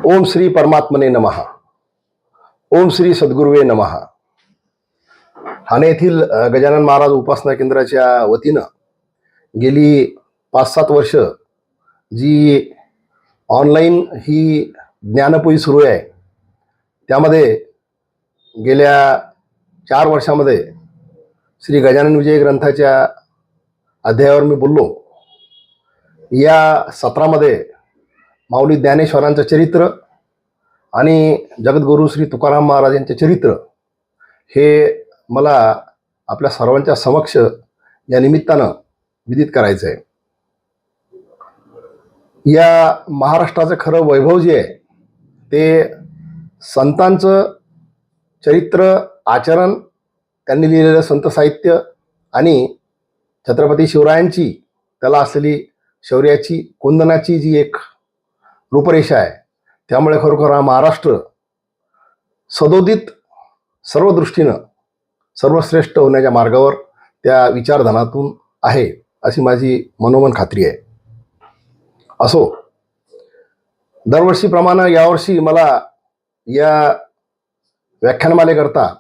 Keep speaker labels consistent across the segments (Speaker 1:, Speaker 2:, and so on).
Speaker 1: ओम श्री परमात्मने नमः. ओम श्री सद्गुरुवे नमः. ठाणे येथील गजानन महाराज उपासना केंद्राच्या वतीनं गेली 5-7 वर्ष जी ऑनलाईन ही ज्ञानपोळी सुरू आहे, त्यामध्ये गेल्या 4 वर्षामध्ये श्री गजानन विजय ग्रंथाच्या अध्यायावर मी बोललो. या सत्रामध्ये माऊली ज्ञानेश्वरांचं चरित्र आणि जगद्गुरू श्री तुकाराम महाराज यांचे चरित्र हे मला आपल्या सर्वांच्या समक्ष या निमित्तानं विदित करायचं आहे. या महाराष्ट्राचं खरं वैभव जे आहे ते संतांचं चरित्र, आचरण, त्यांनी लिहिलेलं संत साहित्य आणि छत्रपती शिवरायांची त्याला असलेली शौर्याची, कुंदनाची जी एक रूपरेषा आहे, त्यामुळे खरोखर हा महाराष्ट्र सदोदित सर्व दृष्टीनं सर्वश्रेष्ठ होण्याच्या मार्गावर त्या विचारधनातून आहे अशी माझी मनोमन खात्री आहे. असो, दरवर्षीप्रमाणे यावर्षी मला या व्याख्यानमालेकरता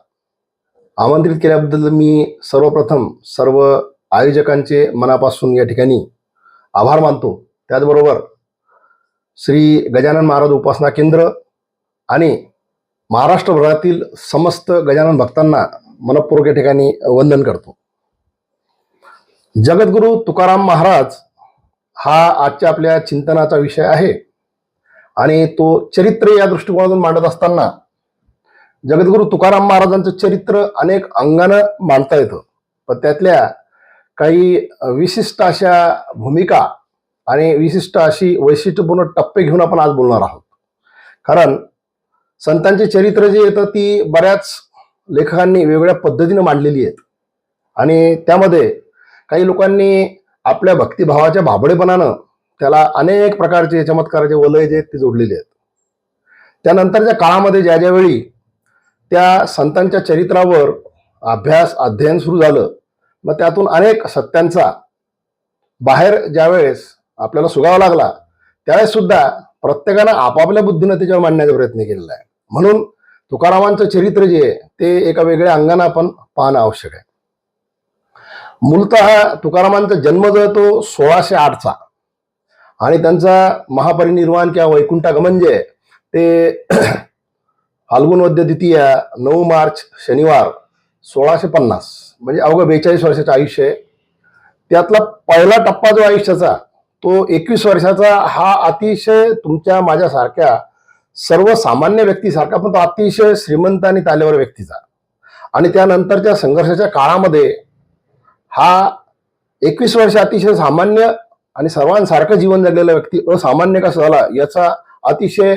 Speaker 1: आमंत्रित केल्याबद्दल मी सर्वप्रथम सर्व आयोजकांचे मनापासून या ठिकाणी आभार मानतो. त्याचबरोबर श्री गजानन महाराज उपासना केंद्र आणि महाराष्ट्रभरातील समस्त गजानन भक्तांना मनपूर्वक या ठिकाणी वंदन करतो. जगद्गुरू तुकाराम महाराज हा आजच्या आपल्या चिंतनाचा विषय आहे आणि तो चरित्र या दृष्टिकोनातून मांडत असताना जगद्गुरू तुकाराम महाराजांचं चरित्र अनेक अंगानं मांडता येतं, पण त्यातल्या काही विशिष्ट अशा भूमिका आणि विशिष्ट अशी वैशिष्ट्यपूर्ण टप्पे घेऊन आपण आज बोलणार आहोत. कारण संतांचे चरित्र जे येतं ती बऱ्याच लेखकांनी वेगवेगळ्या पद्धतीने मांडलेली आहेत आणि त्यामध्ये काही लोकांनी आपल्या भक्तिभावाच्या भाबडेपणानं त्याला अनेक प्रकारचे चमत्काराचे वलय जे आहेत ते जोडलेले आहेत. त्यानंतरच्या काळामध्ये ज्या ज्यावेळी त्या संतांच्या चरित्रावर अभ्यास, अध्ययन सुरू झालं, मग त्यातून अनेक सत्यांचा बाहेर ज्यावेळेस आपल्याला सुगावा लागला, त्यावेळेस सुद्धा प्रत्येकानं आपापल्या बुद्धीनं त्याच्यावर मांडण्याचा प्रयत्न केलेला आहे. म्हणून तुकारामांचं चरित्र जे आहे ते एका वेगळ्या अंगानं आपण पाहणं आवश्यक आहे. मूलतः तुकारामांचा जन्म जो आहे तो 1608चा आणि त्यांचा महापरिनिर्वाण किंवा वैकुंठागमन जे आहे ते फाल्गुन वद्य द्वितीया 9 मार्च शनिवार 1650, म्हणजे अवघं 42 वर्षाचं आयुष्य आहे. त्यातला पहिला टप्पा जो आयुष्याचा तो 21 वर्षाचा हा अतिशय तुमच्या माझ्यासारख्या सर्वसामान्य व्यक्तीसारखा, पण तो अतिशय श्रीमंत आणि तालेवर व्यक्तीचा. आणि त्यानंतरच्या संघर्षाच्या काळामध्ये हा 21 वर्ष अतिशय सामान्य आणि सर्वांसारखं जीवन जगलेला व्यक्ती असामान्य कसा झाला याचा अतिशय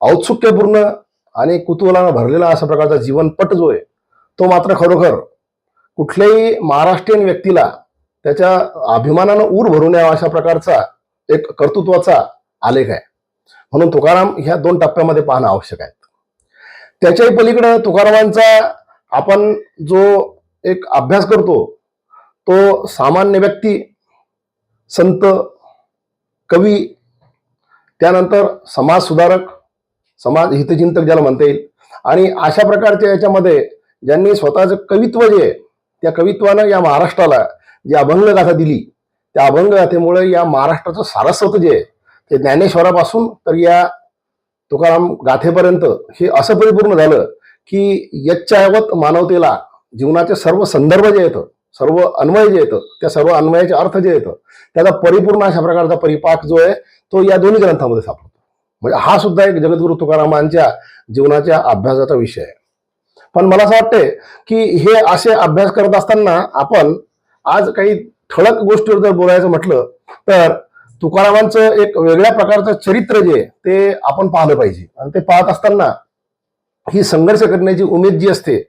Speaker 1: औत्सुक्यपूर्ण आणि कुतूहलानं भरलेला अशा प्रकारचा जीवनपट जो आहे तो मात्र खरोखर कुठल्याही महाराष्ट्रीयन व्यक्तीला त्याच्या अभिमानानं ऊर भरून यावा अशा प्रकारचा एक कर्तृत्वाचा आलेख आहे. म्हणून तुकाराम ह्या 2 टप्प्यामध्ये पाहणं आवश्यक आहे. त्याच्याही पलीकडे तुकारामांचा आपण जो एक अभ्यास करतो तो सामान्य व्यक्ती, संत, कवी, त्यानंतर समाज सुधारक, समाज हितचिंतक ज्याला म्हणता येईल, आणि अशा प्रकारच्या याच्यामध्ये ज्यांनी स्वतःचं कवित्व जे आहे त्या कवित्वानं या महाराष्ट्राला जी अभंगगाथा दिली, त्या अभंगगाथेमुळे या महाराष्ट्राचं सारस्वत जे आहे ते ज्ञानेश्वरापासून तर या तुकाराम गाथेपर्यंत हे असं परिपूर्ण झालं की यच्चावत मानवतेला जीवनाचे सर्व संदर्भ जे येतं, सर्व अन्वय जे येतं, त्या सर्व अन्वयाचे अर्थ जे येतं त्याचा परिपूर्ण अशा प्रकारचा परिपाक जो आहे तो या दोन्ही ग्रंथामध्ये सापडतो. म्हणजे हा सुद्धा एक जगद्गुरू तुकारामांच्या जीवनाच्या अभ्यासाचा विषय आहे. पण मला असं वाटतंय की हे असे अभ्यास करत असताना आपण आज काही ठळक गोष्टीवर जर बोलायचं म्हटलं तर तुकारामांचं एक वेगळ्या प्रकारचं चरित्र जे ते आपण पाहिलं पाहिजे. आणि ते पाहत असताना ही संघर्ष करण्याची उमेद जी असते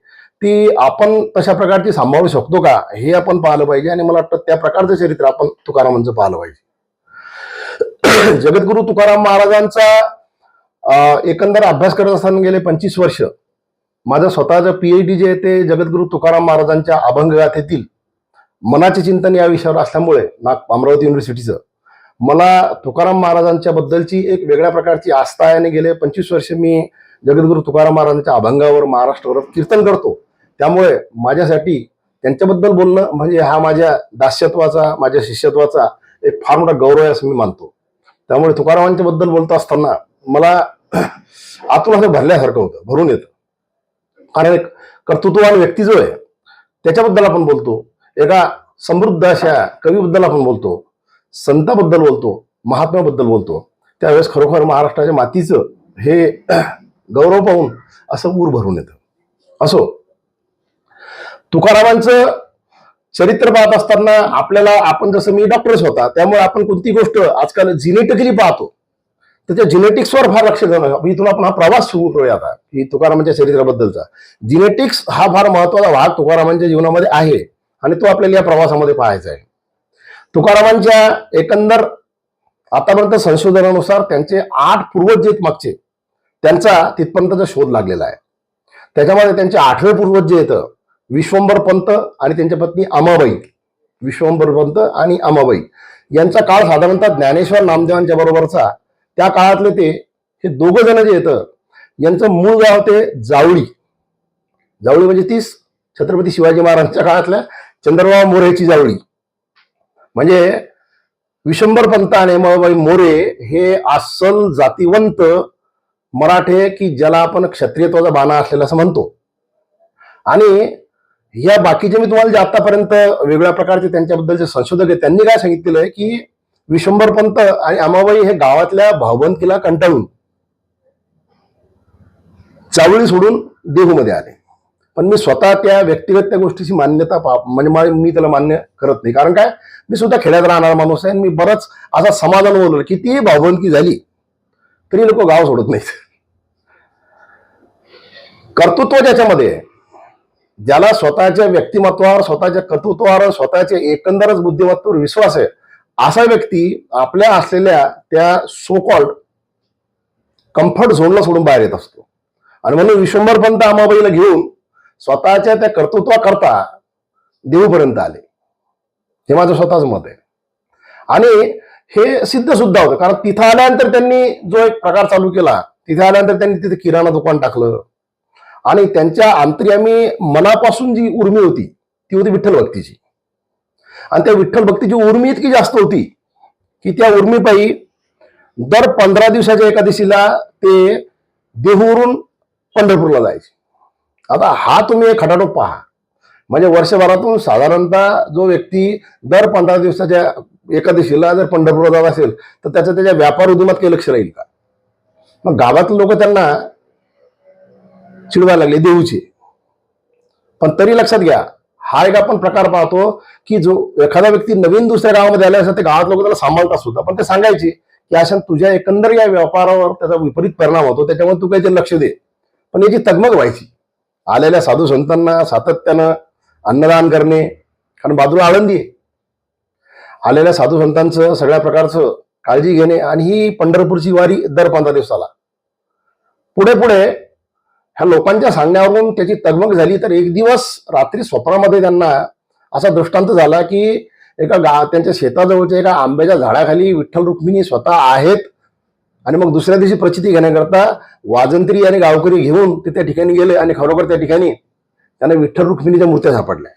Speaker 1: ती आपण तशा प्रकारची सांभाळू शकतो का हे आपण पाहिलं पाहिजे. आणि मला वाटतं त्या प्रकारचं चरित्र आपण तुकारामांचं पाहिलं पाहिजे. जगद्गुरू तुकाराम महाराजांचा एकंदर अभ्यास करत असताना गेले 25 वर्ष माझं स्वतःचं PhD जे आहे ते जगद्गुरू तुकाराम महाराजांच्या अभंगगाथेतील मनाचे चिंतन या विषयावर असल्यामुळे अमरावती युनिव्हर्सिटीचं मला तुकाराम महाराजांच्या बद्दलची एक वेगळ्या प्रकारची आस्था आहे आणि गेले 25 वर्ष मी जगद्गुरू तुकाराम महाराजांच्या अभंगावर महाराष्ट्रावर कीर्तन करतो. त्यामुळे माझ्यासाठी त्यांच्याबद्दल बोलणं म्हणजे हा माझ्या दास्यत्वाचा, माझ्या शिष्यत्वाचा एक फार मोठा गौरव आहे असं मी मानतो. त्यामुळे तुकारामांच्या बद्दल बोलत असताना मला आतून असं भरल्यासारखं होतं, भरून येतं. कारण एक कर्तृत्ववान व्यक्ती जो आहे त्याच्याबद्दल आपण बोलतो, एका समृद्ध अशा कवीबद्दल आपण बोलतो, संताबद्दल बोलतो, महात्म्याबद्दल बोलतो. त्यावेळेस खरोखर महाराष्ट्राच्या मातीचं हे गौरव पाहून असं ऊर भरून येतं. असो, तुकारामांचं चरित्र पाहत असताना आपल्याला, आपण जसं मी डॉक्टर्स होता त्यामुळे आपण कोणती गोष्ट आजकाल जिनेटिकली पाहतो, त्याच्या जिनेटिक्सवर फार लक्ष देणं. इथून आपण हा प्रवास सुरू करूया आता की तुकारामांच्या चरित्राबद्दलचा. जिनेटिक्स हा फार महत्वाचा भाग तुकारामांच्या जीवनामध्ये आहे आणि तो आपल्याला या प्रवासामध्ये पाहायचा आहे. तुकारामांच्या एकंदर आतापर्यंत संशोधनानुसार त्यांचे 8 पूर्वज जे मागचे त्यांचा तिथपर्यंतचा शोध लागलेला आहे. त्याच्यामध्ये त्यांचे 8वे पूर्वज जे येतं विश्वंभर पंत आणि त्यांच्या पत्नी अमाबाई, विश्वंभर पंत आणि अमाबाई यांचा काळ साधारणतः ज्ञानेश्वर नामदेवांच्या बरोबरचा. त्या काळातले ते हे दोघं जण जे येतं यांचं मूळ गाव ते जावळी. जावळी म्हणजे तीच छत्रपती शिवाजी महाराजांच्या काळातल्या चंद्रबाबा मोरेची जावळी. म्हणजे विश्वंभर पंत आणि अमाबाई मोरे हे अस्सल जातीवंत मराठे की ज्याला आपण क्षत्रियत्वाचा बाणा असलेला असं म्हणतो. आणि या बाकीचे मी तुम्हाला जे आतापर्यंत वेगळ्या प्रकारचे त्यांच्याबद्दलचे संशोधक आहेत त्यांनी काय सांगितलेलं आहे की विश्वंभर पंत आणि अमाबाई हे गावातल्या भावबंदकीला कंटाळून चावळी सोडून देहूमध्ये आले. पण मी स्वतः त्या व्यक्तिगत त्या गोष्टीची मान्यता म्हणजे मी त्याला मान्य करत नाही. कारण काय, मी सुद्धा खेड्यात राहणारा माणूस आहे आणि मी बरंच असा समाधान बोललो की ती भावबंदकी झाली तरी लोक गाव सोडत नाहीत. कर्तृत्व ज्याच्यामध्ये, ज्याला स्वतःच्या व्यक्तिमत्वावर, स्वतःच्या कर्तृत्वावर, स्वतःच्या एकंदरच बुद्धिमत्तेवर विश्वास आहे असा व्यक्ती आपल्या असलेल्या त्या सो कॉल्ड कम्फर्ट झोनला सोडून बाहेर येत असतो. आणि म्हणून विश्वंभर पंत अमाबाईला घेऊन स्वतःच्या त्या कर्तृत्वाकरता देऊपर्यंत आले. हे माझं स्वतःच मत आहे. आणि हे सिद्ध सुद्धा होतं, कारण तिथं आल्यानंतर त्यांनी जो एक प्रकार चालू केला, तिथे आल्यानंतर त्यांनी तिथे किराणा दुकान टाकलं आणि त्यांच्या अंतर्यामी मनापासून जी उर्मी होती ती होती विठ्ठल भक्तीची. आणि त्या विठ्ठल भक्तीची उर्मी इतकी जास्त होती की त्या उर्मीपायी दर 15 दिवसाच्या एकादशीला ते देहूवरून पंढरपूरला जायचे. आता हा तुम्ही एक खटाटोप पहा. म्हणजे वर्षभरातून साधारणतः जो व्यक्ती दर 15 दिवसाच्या एकादशीला जर पंढरपूरला जात असेल तर त्याच्या व्यापार उद्यमात काही लक्ष राहील का? मग गावातले लोक त्यांना चिडवायला लागले देऊचे. पण तरी लक्षात घ्या, हा एक आपण प्रकार पाहतो की जो एखादा व्यक्ती नवीन दुसऱ्या गावामध्ये आला असं ते गावात लोक त्याला सांभाळतात सुद्धा. पण ते सांगायचे की अशा तुझ्या एकंदर या व्यापारावर त्याचा विपरीत परिणाम होतो, त्याच्यामुळे तू काही लक्ष दे. पण याची तगमग व्हायची. आलेल्या साधू संतांना सातत्यानं अन्नदान करणे, कारण बाजूला आळंदी आहे, आलेल्या साधू संतांचं सगळ्या प्रकारचं काळजी घेणे आणि ही पंढरपूरची वारी दर 15 दिवसाला. पुढे पुढे ह्या लोकांच्या सांगण्यावरून त्याची तगमग झाली. तर एक दिवस रात्री स्वप्नामध्ये त्यांना असा दृष्टांत झाला की एका त्यांच्या शेताजवळच्या एका आंब्याच्या झाडाखाली विठ्ठल रुक्मिणी स्वतः आहेत. आणि मग दुसऱ्या दिवशी प्रचिती घेण्याकरता वाजंत्री आणि गावकरी घेऊन ते त्या ठिकाणी गेले आणि खरोखर त्या ठिकाणी त्यांना विठ्ठल रुक्मिणीच्या मूर्त्या सापडल्या.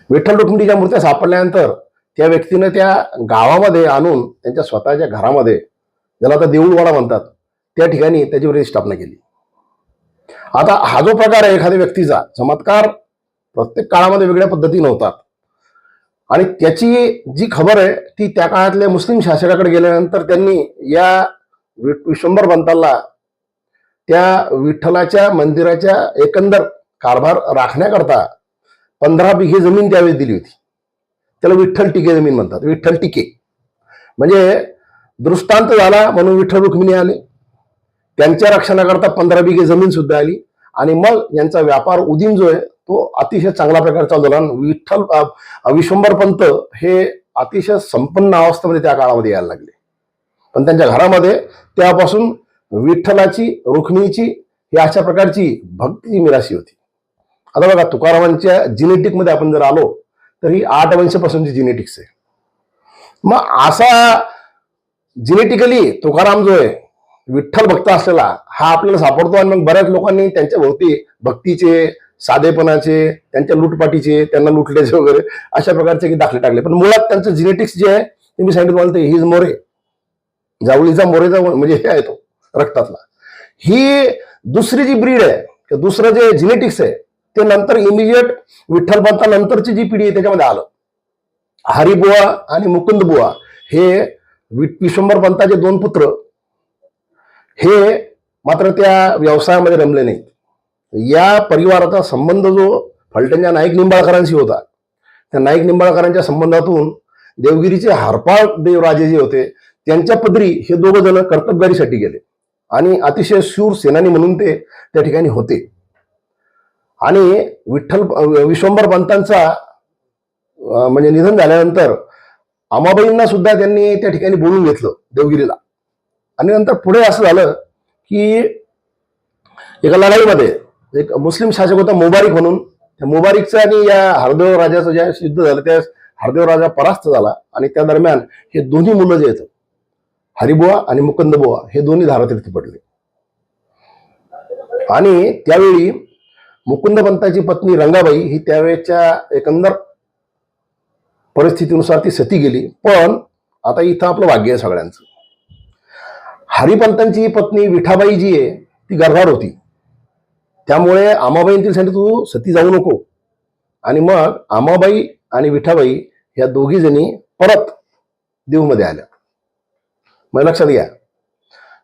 Speaker 1: विठ्ठल रुक्मिणीच्या मूर्त्या सापडल्यानंतर त्या व्यक्तीनं त्या गावामध्ये आणून त्यांच्या स्वतःच्या घरामध्ये, ज्याला आता देऊळवाडा म्हणतात, त्या ठिकाणी त्याची प्रतिष्ठापना केली. आता हा जो प्रकार आहे एखाद्या व्यक्तीचा चमत्कार प्रत्येक काळामध्ये वेगळ्या पद्धतीने होतात. आणि त्याची जी खबर आहे ती त्या काळातल्या मुस्लिम शासकाकडे गेल्यानंतर त्यांनी या विश्वंभर पंताला त्या विठ्ठलाच्या मंदिराच्या एकंदर कारभार राखण्याकरता 15 बिघे जमीन त्यावेळेस दिली होती. त्याला विठ्ठल टिके जमीन म्हणतात. विठ्ठल टिके म्हणजे दृष्टांत झाला म्हणून विठ्ठल रुक्मिणी आले, त्यांच्या रक्षणाकरता 15 बिघे जमीन सुद्धा आली. आणि मग यांचा व्यापार उदीम जो आहे तो अतिशय चांगल्या प्रकारे चालू झाला. विश्वंभर पंत हे अतिशय संपन्न अवस्थेमध्ये त्या काळामध्ये यायला लागले. पण त्यांच्या घरामध्ये त्यापासून विठ्ठलाची, रुक्मिणीची ही अशा प्रकारची भक्ती मिराशी होती. आता बघा, तुकारामांच्या जिनेटिक मध्ये आपण जर आलो तर ही 8 वंशापासूनची जिनेटिक्स आहे. मग असा जेनेटिकली तुकाराम जो आहे विठ्ठल भक्त असलेला हा आपल्याला सापडतो. आणि मग बऱ्याच लोकांनी त्यांच्या भोवती भक्तीचे, साधेपणाचे, त्यांच्या लूटपाटीचे, त्यांना लुटल्याचे वगैरे अशा प्रकारचे दाखले टाकले. पण मुळात त्यांचं जेनेटिक्स जे आहे ते मी सांगितलं मला, हिज मोरे, जावळीचा मोरेचा म्हणजे हे आहे तो रक्तातला. ही दुसरी जी ब्रीड आहे किंवा दुसरं जे जेनेटिक्स आहे ते नंतर इमिजिएट विठ्ठलपंता नंतरची जी पिढी आहे त्याच्यामध्ये आलं. हरिबुवा आणि मुकुंदबुवा हे विश्वंभर पंताचे दोन पुत्र हे मात्र त्या व्यवसायामध्ये रमले नाहीत. या परिवाराचा संबंध जो फलटणच्या नाईक निंबाळकरांशी होता, त्या नाईक निंबाळकरांच्या संबंधातून देवगिरीचे हरपाळ देवराजे जे होते त्यांच्या पदरी हे दोघं जण कर्तबगारीसाठी गेले आणि अतिशय शूर सेनानी म्हणून ते त्या ठिकाणी होते. आणि विश्वंभर पंतांचा म्हणजे निधन झाल्यानंतर आमाबाईंना सुद्धा त्यांनी त्या ठिकाणी बोलून घेतलं देवगिरीला. आणि नंतर पुढे असं झालं की एका लढाईमध्ये एक मुस्लिम शासक होता मुबारिक म्हणून, त्या मुबारिकचं आणि या हरदेव राजाचं ज्या युद्ध झालं त्या हरदेव राजा परास्त झाला. आणि त्या दरम्यान हे दोन्ही मुलं जे आहेत हरिबुवा आणि मुकुंदबुवा हे दोन्ही धारातीर्थी पडले. आणि त्यावेळी मुकुंदपंताची पत्नी रंगाबाई ही त्यावेळेच्या एकंदर परिस्थितीनुसार ती सती गेली. पण आता इथं आपलं भाग्य आहे सगळ्यांचं. हरिपंतांची पत्नी विठाबाई जी आहे ती गर्भार होती. त्यामुळे आमाबाईंनी सांगितलं तू सती जाऊ नको. आणि मग आमाबाई आणि विठाबाई या दोघी जणी परत देवमध्ये आल्या. मग लक्षात घ्या,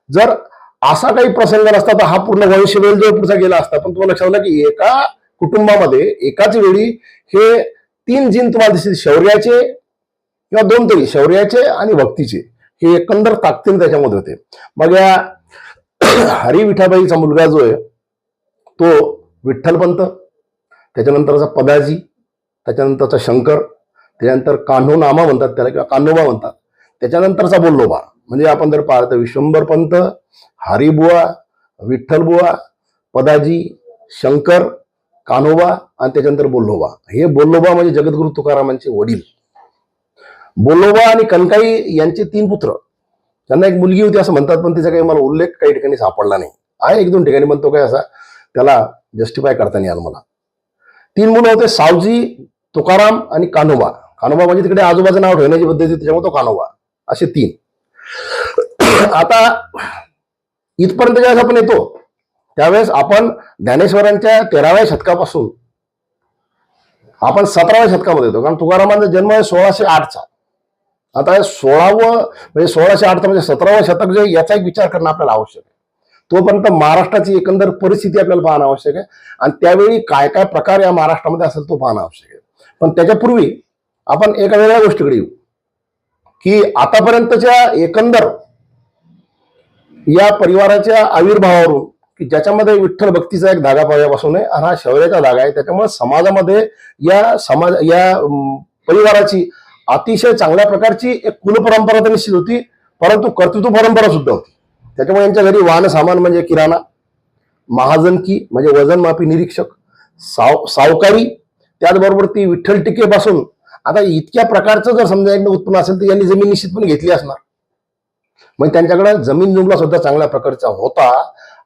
Speaker 1: जर असा काही प्रसंग नसता तर हा पूर्ण वंशवेल जो पुढचा गेला असता. पण तुम्हाला लक्षात आलं की एका कुटुंबामध्ये एकाच वेळी हे 3 जीन तुम्हाला दिसतील, शौर्याचे किंवा 2 तरी, शौर्याचे आणि भक्तीचे, हे एकंदर ताकदीने त्याच्यामध्ये होते. मग या हरी विठाबाईचा मुलगा जो आहे तो विठ्ठलपंत, त्याच्यानंतरचा पदाजी, त्याच्यानंतरचा शंकर, त्याच्यानंतर कान्होनामा म्हणतात त्याला किंवा कान्होबा म्हणतात, त्याच्यानंतरचा बोल्लोबा. म्हणजे आपण जर पाहतो विश्वंभर पंत, हरिबुवा, विठ्ठलबुवा, पदाजी, शंकर, कान्होबा आणि त्याच्यानंतर बोल्लोबा. हे बोल्लोबा म्हणजे जगद्गुरु तुकारामांचे वडील. बोल्लोबा आणि कनकाई यांचे 3 पुत्र. त्यांना एक मुलगी होती असं म्हणतात, पण तिचा काही मला उल्लेख काही ठिकाणी सापडला नाही. आहे 1-2 ठिकाणी, पण तो काय असा त्याला जस्टिफाय करता नाही आलं मला. 3 मुलं होते, सावजी, तुकाराम आणि कान्होबा. कान्होबा म्हणजे तिकडे आजोबाचं नाव ठेवण्याची पद्धती, त्याच्यामुळे तो कान्होबा. असे 3. आता इथपर्यंत ज्यावेळेस आपण येतो त्यावेळेस आपण ज्ञानेश्वरांच्या 13व्या शतकापासून आपण 17व्या शतकामध्ये येतो. कारण तुकारामांचा जन्म आहे 1608चा. आता 16वं म्हणजे 1608 म्हणजे 17वं शतक जे, याचा एक विचार करणं आपल्याला आवश्यक आहे. तोपर्यंत महाराष्ट्राची एकंदर परिस्थिती आपल्याला पाहणं आवश्यक आहे आणि त्यावेळी काय काय प्रकार या महाराष्ट्रामध्ये असेल तो पाहणं आवश्यक आहे. पण त्याच्यापूर्वी आपण एका वेगळ्या गोष्टीकडे येऊ की आतापर्यंतच्या एकंदर या परिवाराच्या आविर्भावावरून की ज्याच्यामध्ये विठ्ठल भक्तीचा एक धागा पायापासून आहे आणि हा शौर्याचा धागा आहे, त्याच्यामुळे समाजामध्ये या परिवाराची अतिशय चांगल्या प्रकारची एक कुलपरंपरा तर निश्चित होती, परंतु कर्तृत्व परंपरा सुद्धा होती. त्याच्यामुळे यांच्या घरी वाहन सामान म्हणजे किराणा, महाजनकी म्हणजे वजनमापी निरीक्षक, सावकारी, त्याचबरोबर ती विठ्ठल टिकेपासून आता इतक्या प्रकारचं जर समजा एकदा उत्पन्न असेल तर यांनी जमीन निश्चितपणे घेतली असणार. मग त्यांच्याकडे जमीन जुमला सुद्धा चांगल्या प्रकारचा होता.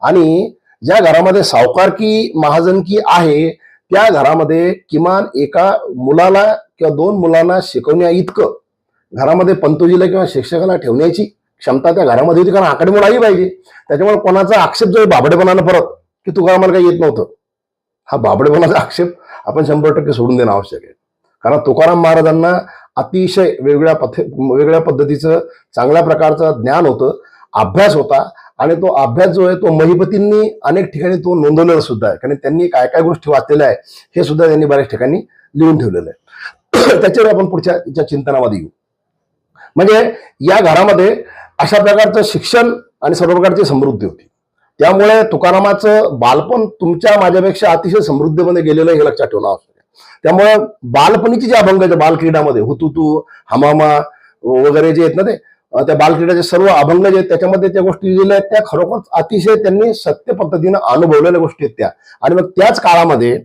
Speaker 1: आणि ज्या घरामध्ये सावकारकी महाजनकी आहे त्या घरामध्ये किमान एका मुलाला किंवा 2 मुलांना शिकवण्या इतकं घरामध्ये पंतोजीला किंवा शिक्षकाला ठेवण्याची क्षमता त्या घरामध्ये होती. कारण आकडेमोड आली पाहिजे. त्याच्यामुळे कोणाचा आक्षेप जो बाबडेपणानं परत की तुकारामाला काही येत नव्हतं, हा बाबडेपणाचा आक्षेप आपण 100% सोडून देणं आवश्यक आहे. कारण तुकाराम महाराजांना अतिशय वेगळ्या पद्धतीचं चांगल्या प्रकारचं ज्ञान होतं, अभ्यास होता. आणि तो अभ्यास जो आहे तो महिपतींनी अनेक ठिकाणी तो नोंदवलेला सुद्धा आहे. कारण त्यांनी काय काय गोष्टी वाचलेल्या आहे हे सुद्धा त्यांनी बऱ्याच ठिकाणी लिहून ठेवलेलं आहे. त्याच्यावर आपण पुढच्या चिंतनामध्ये येऊ. म्हणजे या घरामध्ये अशा प्रकारचं शिक्षण आणि सर्व प्रकारची समृद्धी होती. त्यामुळे तुकारामाचं बालपण तुमच्या माझ्यापेक्षा अतिशय समृद्धीमध्ये गेलेलं हे लक्षात ठेवणं आवश्यक आहे. त्यामुळे बालपणीची जे अभंग आहेत बालक्रीडामध्ये हुतुतू, हमामा वगैरे जे आहेत ना, ते त्या बालक्रीडाचे सर्व अभंग जे आहेत त्याच्यामध्ये त्या गोष्टी लिहिल्या आहेत त्या खरोखर अतिशय त्यांनी सत्य पद्धतीनं अनुभवलेल्या गोष्टी आहेत त्या. आणि मग त्याच काळामध्ये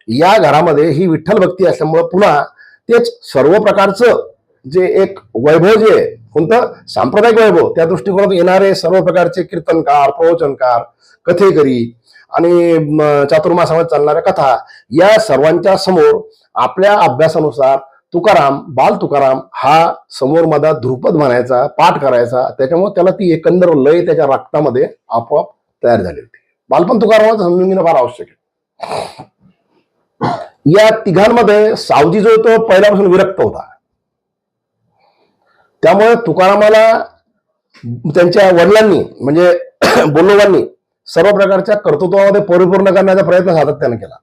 Speaker 1: या घरामध्ये ही विठ्ठल भक्ती असल्यामुळे पुन्हा तेच सर्व प्रकारचं जे एक वैभव जे आहे कोणतं सांप्रदायिक वैभव, त्या दृष्टिकोनातून येणारे सर्व प्रकारचे कीर्तनकार, प्रवचनकार, कथेकरी आणि चातुर्मासामध्ये चालणाऱ्या कथा, या सर्वांच्या समोर आपल्या अभ्यासानुसार तुकाराम, बाल तुकाराम हा समोर मध्ये ध्रुपद म्हणायचा, पाठ करायचा. त्याच्यामुळे त्याला ती एकंदर लय त्याच्या रक्तामध्ये आपोआप तयार झाली होती. बालपण तुकारामाचं समजून घेणं फार आवश्यक आहे. या तिघांमध्ये सावजी जो तो पहिल्यापासून विरक्त होता. त्यामुळे तुकारामाला त्यांच्या वडिलांनी म्हणजे बोल्लोबांनी सर्व प्रकारच्या कर्तृत्वामध्ये परिपूर्ण करण्याचा प्रयत्न सातत्याने केला.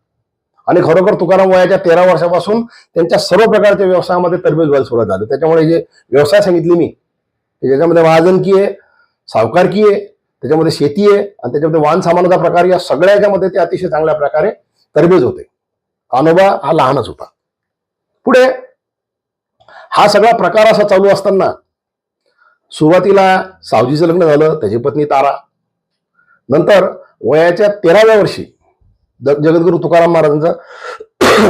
Speaker 1: आणि खरोखर तुकाराम वयाच्या 13 वर्षापासून त्यांच्या सर्व प्रकारच्या व्यवसायामध्ये तरबेज व्हायला सुरुवात झाली. त्याच्यामुळे जे व्यवसाय सांगितले मी, ज्याच्यामध्ये महाजनकी आहे, सावकारकी आहे, त्याच्यामध्ये शेती आहे आणि त्याच्यामध्ये वाहन सामानाचा प्रकार, या सगळ्याच्यामध्ये ते अतिशय चांगल्या प्रकारे तरबेज होते. कान्होबा हा लहानच होता. पुढे हा सगळा प्रकार असा चालू असताना सुरुवातीला सावजीचं लग्न झालं, त्याची पत्नी तारा. नंतर वयाच्या 13व्या वर्षी जगद्गुरु तुकाराम महाराजांचं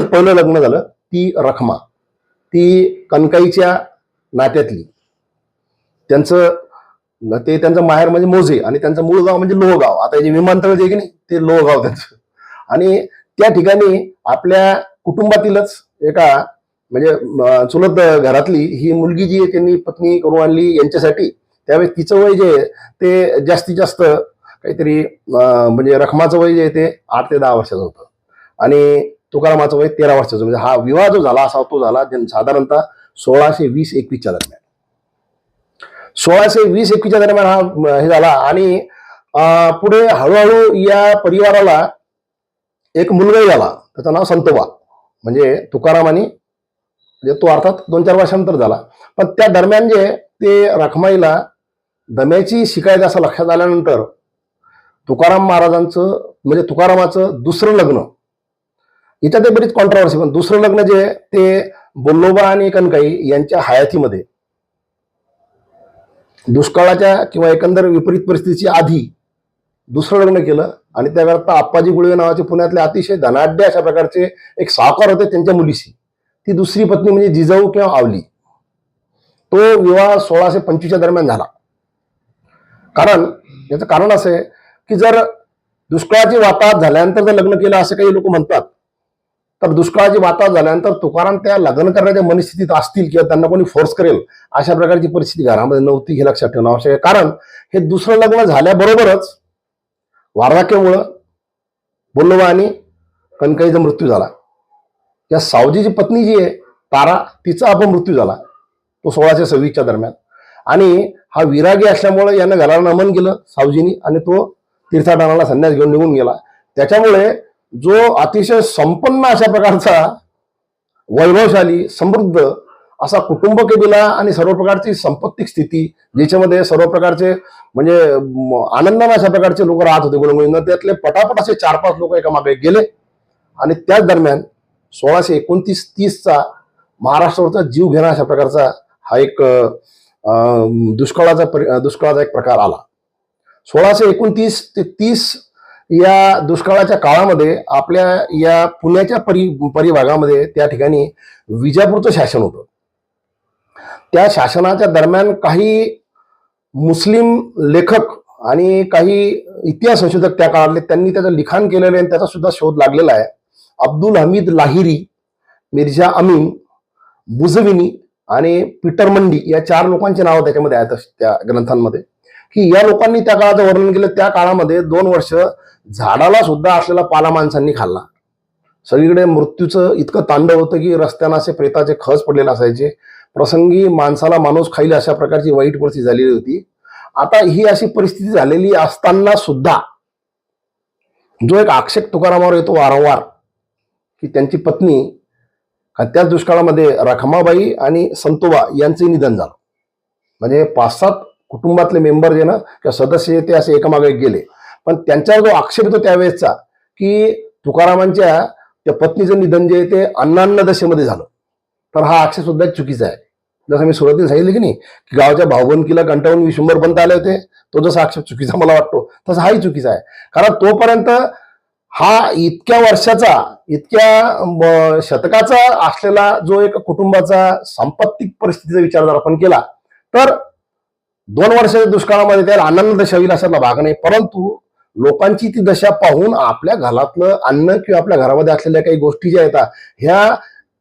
Speaker 1: पहिलं लग्न झालं. ती रखमा, ती कणकाईच्या नात्यातली, त्यांचं माहेर म्हणजे मोजे आणि त्यांचं मूळ गाव म्हणजे लोहगाव. आता जे विमानतळ जे की नाही ते लोहगाव त्यांचं. आणि त्या ठिकाणी आपल्या कुटुंबातीलच एका म्हणजे चुलत घरातली ही मुलगी जी आहे त्यांनी पत्नी करून आणली यांच्यासाठी. त्यावेळेस तिचं वय जे आहे ते जास्तीत जास्त काहीतरी म्हणजे रखमाचं वय जे आहे ते 8 ते 10 वर्षाचं होतं आणि तुकारामाचं वय 13 वर्षाचं. म्हणजे हा विवाह जो झाला असा तो झाला साधारणतः 1620-21 दरम्यान. 1620-21 दरम्यान हा हे झाला. आणि पुढे हळूहळू या परिवाराला एक मुलगाही झाला, त्याचं नाव संतोबा. म्हणजे तुकाराम आणि म्हणजे तो अर्थात 2-4 वर्षानंतर झाला. पण त्या दरम्यान जे ते रखमाईला दम्याची शिकायचं असं लक्षात आल्यानंतर तुकाराम महाराजांचं म्हणजे तुकारामाचं दुसरं लग्न, इथं ते बरीच कॉन्ट्रोवर्सी, पण दुसरं लग्न जे ते बोल्लोबा आणि कणकाई यांच्या हयातीमध्ये दुष्काळाच्या किंवा एकंदर विपरीत परिस्थितीची आधी दुसरं लग्न केलं. आणि त्याकरता आप्पाजी गुळवे नावाचे पुण्यातले अतिशय धनाढ्य अशा प्रकारचे एक सावकार होते, त्यांच्या मुलीशी ती दुसरी पत्नी म्हणजे जिजाऊ किंवा आवली. तो विवाह 1625 दरम्यान झाला. कारण याचं कारण असं आहे की जर दुष्काळाची वाताहत झाल्यानंतर जर लग्न केलं असं काही लोक म्हणतात, तर दुष्काळाची वाताहत झाल्यानंतर तुकाराम त्या लग्न करण्याच्या मनस्थितीत असतील किंवा त्यांना कोणी फोर्स करेल अशा प्रकारची परिस्थिती घरामध्ये नव्हती, हे लक्षात ठेवणं आवश्यक आहे. कारण हे दुसरं लग्न झाल्याबरोबरच वार्धक्यामुळं बोल्लोबा आणि कणकाईचा मृत्यू झाला. या सावजीची पत्नी जी आहे तारा, तिचा अपमृत्यू झाला तो 1626 दरम्यान. आणि हा विरागी असल्यामुळे यानं घराला नमन केलं सावजीनी आणि तो तीर्थाटनाला संन्यास घेऊन निघून गेला. त्याच्यामुळे जो अतिशय संपन्न अशा प्रकारचा वैभवशाली समृद्ध असा कुटुंब कबिला आणि सर्व प्रकारची संपत्तिक स्थिती, ज्याच्यामध्ये सर्व प्रकारचे म्हणजे आनंदाने अशा प्रकारचे लोक राहत होते गुणगुणीनं, त्यातले पटापट असे 4-5 लोक एकामागे गेले. आणि त्याच दरम्यान 1629-30चा महाराष्ट्रावरचा जीव घेणा अशा प्रकारचा हा एक दुष्काळाचा एक प्रकार आला. 1629 ते 30 या दुष्काळाच्या काळामध्ये आपल्या या पुण्याच्या परिभागामध्ये त्या ठिकाणी विजापूरचं शासन होतं. त्या शासनाच्या दरम्यान काही मुस्लिम लेखक आणि काही इतिहास संशोधक त्या काळातले त्यांनी त्याचं लिखाण केलेलं आहे, त्याचा सुद्धा शोध लागलेला आहे. अब्दुल हमीद लाहिरी, मिर्झा अमीन, बुझविनी आणि पीटर मंडी या 4 लोकांची नावं त्याच्यामध्ये आहेत त्या ग्रंथांमध्ये. की या लोकांनी त्या काळाचं वर्णन केलं. त्या काळामध्ये 2 वर्ष झाडाला सुद्धा असलेला पाला माणसांनी खाल्ला. सगळीकडे मृत्यूचं इतकं तांडव होतं की रस्त्यानं असे प्रेताचे खच पडलेले असायचे. प्रसंगी माणसाला माणूस खाईल अशा प्रकारची वाईट परिस्थिती झालेली होती. आता ही अशी परिस्थिती झालेली असताना सुद्धा जो एक आक्षेप तुकारामावर येतो वारंवार की त्यांची पत्नी त्याच दुष्काळामध्ये रखमाबाई आणि संतोबा यांचंही निधन झालं. म्हणजे 5-7 कुटुंबातले मेंबर जे ना किंवा सदस्य ते असे एकामागे एक गेले. पण त्यांच्यावर जो आक्षेप येतो त्यावेळेसचा की तुकारामांच्या त्या पत्नीचं निधन जे ते अण्णांना दशेमध्ये झालं, तर हा आक्षेप सुद्धा चुकीचा आहे. जसं मी सुरुवातीला सांगितलं की नाही की गावाच्या भाऊबंदकीला कंटाळून विश्वंभर पंत आले होते, तो जसा आक्षेप चुकीचा मला वाटतो तसा हाही चुकीचा आहे. कारण तोपर्यंत हा इतक्या वर्षाचा, इतक्या शतकाचा असलेला जो एक कुटुंबाचा सांपत्तिक परिस्थितीचा विचार जर आपण केला तर 2 वर्षाच्या दुष्काळामध्ये त्याला आनंद दशा होईल अशातला भाग नाही. परंतु लोकांची ती दशा पाहून आपल्या घरातलं अन्न किंवा आपल्या घरामध्ये असलेल्या काही गोष्टी ज्या येतात ह्या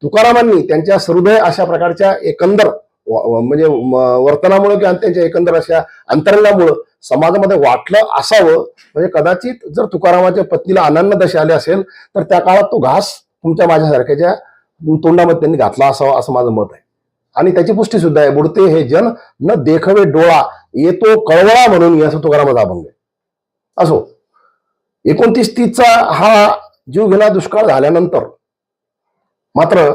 Speaker 1: तुकारामांनी त्यांच्या सहृदय अशा प्रकारच्या एकंदर म्हणजे वर्तनामुळे किंवा त्यांच्या एकंदर अशा अंतरंगामुळं समाजामध्ये वाटलं असावं. म्हणजे कदाचित जर तुकारामाच्या पत्नीला आनंद दशा आले असेल तर त्या काळात तो घास तुमच्या माझ्यासारख्याच्या तोंडामध्ये त्यांनी घातला असावा असं माझं मत आहे. आणि त्याची पुष्टी सुद्धा आहे. बुडते हे जन न देखवे डोळा येतो कळवळा म्हणून असं तुकारामाचा अभंग आहे. असो 29-30चा हा जीव घेणा दुष्काळ झाल्यानंतर मात्र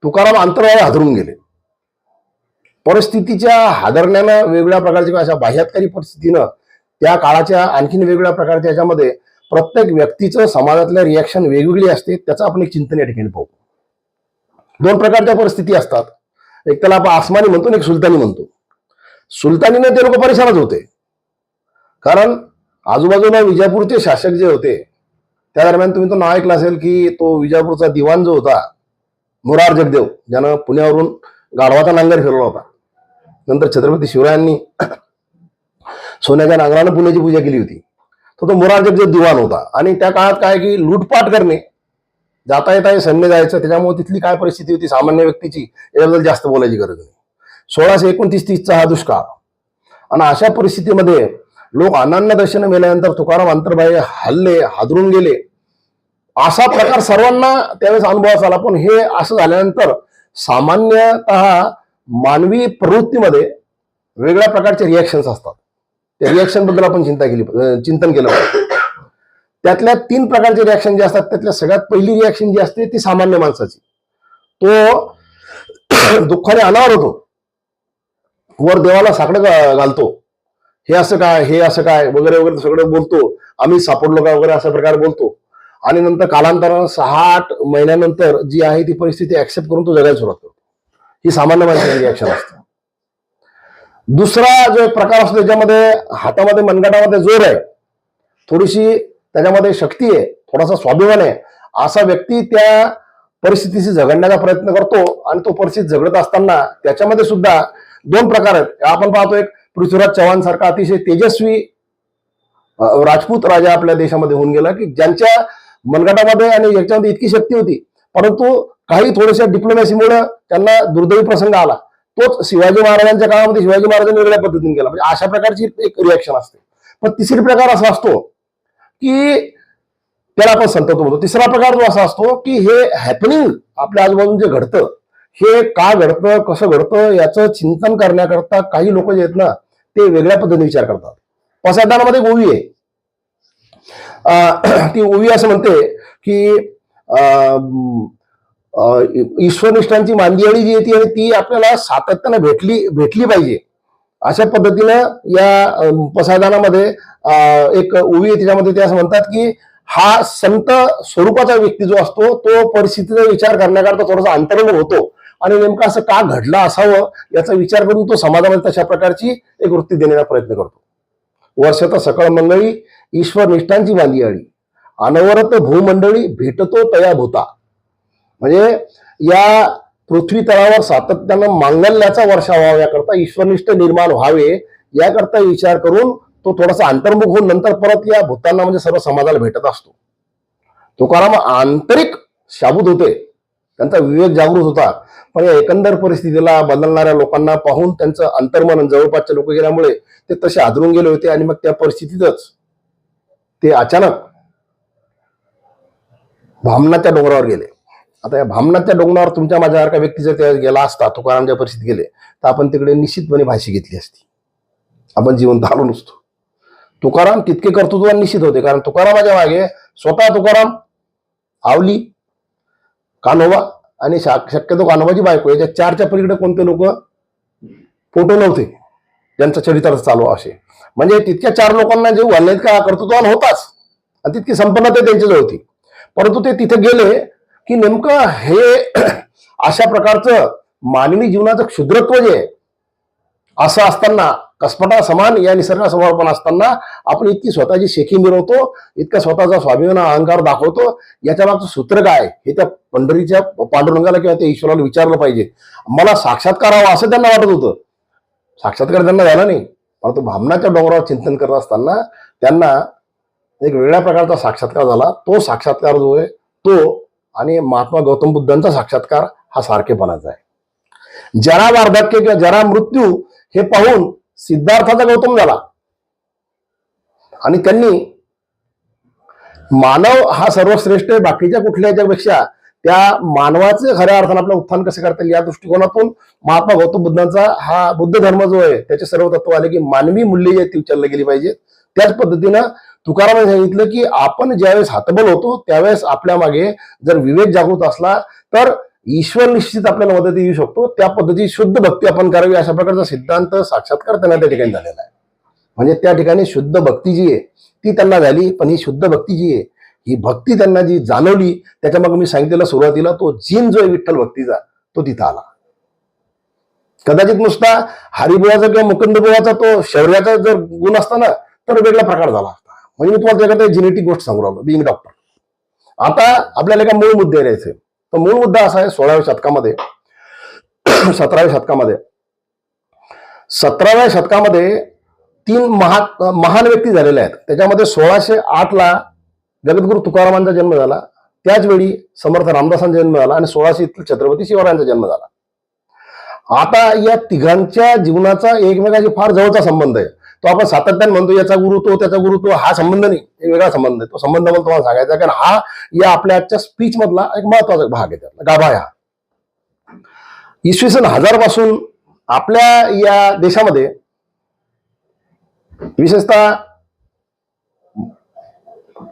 Speaker 1: तुकाराम अंतराळाला हादरून गेले. परिस्थितीच्या हादरण्यानं वेगवेगळ्या प्रकारच्या अशा बाह्यातकारी परिस्थितीनं त्या काळाच्या आणखीन वेगवेगळ्या प्रकारच्या याच्यामध्ये प्रत्येक व्यक्तीचं समाजातल्या रिॲक्शन वेगवेगळी असते. त्याचं आपण एक चिंतन या ठिकाणी पाहू. 2 प्रकारच्या परिस्थिती असतात. एक त्याला आपण आसमानी म्हणतो आणि एक सुलतानी म्हणतो. सुलतानीने ते लोक परेशानच होते, कारण आजूबाजूला विजापूरचे शासक जे होते त्या दरम्यान तुम्ही तो नाव ऐकलं असेल की तो विजापूरचा दिवाण जो होता मुरार जगदेव, ज्यानं पुण्यावरून गाढवाचा नांगर फिरवला होता. नंतर छत्रपती शिवरायांनी सोन्याच्या नांगरानं पुण्याची पूजा केली होती. तो मुरार जगदेव दिवाण होता. आणि त्या काळात काय की लूटपाट करणे, जाता येता सैन्य जायचं, त्याच्यामुळे तिथली काय परिस्थिती होती सामान्य व्यक्तीची याबद्दल जास्त बोलायची गरज नाही. 1629-30चा हा दुष्काळ आणि अशा परिस्थितीमध्ये लोक अनन्न दशेने मेल्यानंतर तुकाराम अंतर्बाह्य हल्ले, हादरून गेले असा प्रकार सर्वांना त्यावेळेस अनुभवास आला. पण हे असं झाल्यानंतर सामान्यतः मानवी प्रवृत्तीमध्ये वेगळ्या प्रकारचे रिॲक्शन्स असतात. त्या रिॲक्शन बद्दल आपण चिंतन केलं पाहिजे. त्यातल्या 3 प्रकारचे रिॲक्शन जे असतात त्यातल्या सगळ्यात पहिली रिॲक्शन जी असते ती सामान्य माणसाची. तो दुःखाने अनावर होतो, वर देवाला साकडं घालतो, हे असं काय, हे असं काय वगैरे वगैरे सगळं बोलतो, आम्ही सापडलो का वगैरे अशा प्रकारे बोलतो. आणि नंतर कालांतरानं 6-8 महिन्यानंतर जी आहे ती परिस्थिती ऍक्सेप्ट करून तो जगायला सुरुवात करतो. ही सामान्य माणसाची रिॲक्शन असते. दुसरा जो एक प्रकार असतो त्याच्यामध्ये हातामध्ये मनगटामध्ये जोर आहे, थोडीशी त्याच्यामध्ये शक्ती आहे, थोडासा स्वाभिमान आहे, असा व्यक्ती त्या परिस्थितीशी झगडण्याचा प्रयत्न करतो. आणि तो परिस्थिती झगडत असताना त्याच्यामध्ये सुद्धा 2 प्रकार आहेत. आपण पाहतो एक पृथ्वीराज चव्हाण सारखा अतिशय तेजस्वी राजपूत राजा आपल्या देशामध्ये होऊन गेला की ज्यांच्या मनगटामध्ये आणि याच्यामध्ये इतकी शक्ती होती, परंतु काही थोड्याशा डिप्लोमॅसीमुळे त्यांना दुर्दैवी प्रसंग आला. तोच शिवाजी महाराजांच्या काळामध्ये शिवाजी महाराजांनी वेगळ्या पद्धतीने केला. म्हणजे अशा प्रकारची एक रिॲक्शन असते. पण तिसरी प्रकार असा असतो की त्याला आपण संतत्व म्हणतो. तिसरा प्रकार जो असा असतो की हे हॅपनिंग आपल्या आजूबाजून जे घडतं हे का घडतं, कसं घडतं याचं चिंतन करण्याकरता काही लोक जे आहेत ना ते वेगळ्या पद्धतीने विचार करतात. पसायदानामध्ये एक ओवी आहे. ती ओवी असं म्हणते की ईश्वरनिष्ठांची मांदियाळी जी आहे ती आपल्याला सातत्यानं भेटली पाहिजे. अशा पद्धतीनं या पसायदानामध्ये एक ओवी आहे, त्याच्यामध्ये ते असं म्हणतात की हा संत स्वरूपाचा व्यक्ती जो असतो तो परिस्थितीचा विचार करण्याकरता थोडासा अंतर्मुख होतो आणि नेमकं असं का घडलं असावं याचा विचार करून तो समाजामध्ये तशा प्रकारची एक वृत्ती देण्याचा प्रयत्न करतो. वर्षात सकळ मंगळी ईश्वर निष्ठांची बांधियाळी अनवरत भूमंडळी भेटतो तया भूता. म्हणजे या पृथ्वी तळावर सातत्यानं मांगल्याचा वर्षा व्हावा याकरता ईश्वरनिष्ठ निर्माण व्हावे याकरता विचार करून तो थोडासा अंतर्मुख होऊन नंतर परत या भूतांना म्हणजे सर्व समाजाला भेटत असतो. तुकाराम आंतरिक शाबूत होते, त्यांचा विवेक जागृत होता. पण या एकंदर परिस्थितीला बदलणाऱ्या लोकांना पाहून त्यांचं अंतर्मन जवळपासच्या लोक गेल्यामुळे ते तसे हादरून गेले होते आणि मग त्या परिस्थितीतच ते अचानक भामनाच्या डोंगरावर गेले. आता या भामनाच्या डोंगरावर तुमच्या माझ्यासारखा व्यक्ती जर त्या गेला असता, तुकारामच्या परिस्थितीत गेले तर आपण तिकडे निश्चितपणे फाशी घेतली असती, आपण जिवंत आलो नसतो. तुकाराम तितके कर्तृत्ववान निश्चित होते, कारण तुकारामाच्या मागे स्वतः तुकाराम, आवली, कान्होबा आणि शक्यतो कान्होबाची बायको याच्या 4च्या पलीकडे कोणते लोक फोटो नव्हते ज्यांचा चरित्रार्थ चालू असे. म्हणजे तितक्या 4 लोकांना जे वाढलेत का कर्तृत्ववान होताच आणि तितकी संपन्नता त्यांच्याजवळ होती. परंतु ते तिथे गेले की नेमकं हे अशा प्रकारचं मानवी जीवनाचं क्षुद्रत्व जे आहे असं असताना, कसपटा समान या निसर्गासमोर पण असताना आपण इतकी स्वतःची शेखी मिरवतो, इतका स्वतःचा स्वाभिमान अहंकार दाखवतो. याच्या मागचं सूत्र काय हे त्या पंढरीच्या पांडुरंगाला किंवा त्या ईश्वराला विचारलं पाहिजे. मला साक्षात्कार हवा असं त्यांना वाटत होतं. साक्षात्कार त्यांना झाला नाही, परंतु भामनाच्या डोंगरावर चिंतन करत असताना त्यांना एक वेगळ्या प्रकारचा साक्षात्कार झाला. तो साक्षात्कार जो आहे तो आणि महात्मा गौतम बुद्धांचा साक्षात्कार हा सारखेपणाचा आहे. जरा वार्धक्य किंवा जरा मृत्यू हे पाहून सिद्धार्थाचा गौतम झाला आणि त्यांनी मानव हा सर्वश्रेष्ठ आहे बाकीच्या कुठल्या याच्यापेक्षा, त्या मानवाचे खऱ्या अर्थानं आपलं उत्थान कसं करता येईल या दृष्टिकोनातून महात्मा गौतम बुद्धांचा हा बुद्ध धर्म जो आहे त्याचे सर्व तत्व आले की मानवी मूल्य जे ती उचलली गेली पाहिजेत. त्याच पद्धतीनं तुकारामांनी सांगितलं की आपण ज्यावेळेस हतबल होतो त्यावेळेस आपल्या मागे जर विवेक जागृत असला तर ईश्वर निश्चित आपल्याला मदत येऊ शकतो. त्या पद्धतीची शुद्ध भक्ती आपण करावी अशा प्रकारचा सिद्धांत साक्षात्कार त्यांना त्या ठिकाणी झालेला आहे. म्हणजे त्या ठिकाणी शुद्ध भक्ती जी आहे ती त्यांना झाली, पण ही शुद्ध भक्ती जी आहे ही भक्ती त्यांना जी जाणवली त्याच्या मग मी सांगितलेलं सुरुवातीला तो जीन जो आहे विठ्ठल भक्तीचा तो तिथं आला. कदाचित नुसता हरिबुवाचा किंवा मुकुंदबुवाचा तो शौर्याचा जर गुण असता ना तर वेगळा प्रकार झाला असता. म्हणजे मी तुम्हाला त्याच्याकडे जेनेटिक गोष्ट सांगू राहिलो बिंग डॉक्टर. आता आपल्याला एका मूळ मुद्द्यावर यायचंय. तर मूळ मुद्दा असा आहे 16व्या शतकामध्ये 17व्या शतकामध्ये 3 महान व्यक्ती झालेल्या आहेत. त्याच्यामध्ये 1608ला जगद्गुरु तुकारामांचा जन्म झाला, त्याच वेळी समर्थ रामदासांचा जन्म झाला आणि 1600 छत्रपती शिवरायांचा जन्म झाला. आता या तिघांच्या जीवनाचा एकमेकाशी फार जवळचा संबंध आहे. तो आपण सातत्याने म्हणतो याचा गुरु तो त्याचा गुरु तो, हा संबंध नाही, एक वेगळा संबंध आहे. तो संबंध मला तुम्हाला सांगायचा कारण हा या आपल्या आजच्या स्पीच मधला एक महत्वाचा भाग आहे. त्यातला गाभा हा इसवी सन 1000 पासून आपल्या या देशामध्ये विशेषतः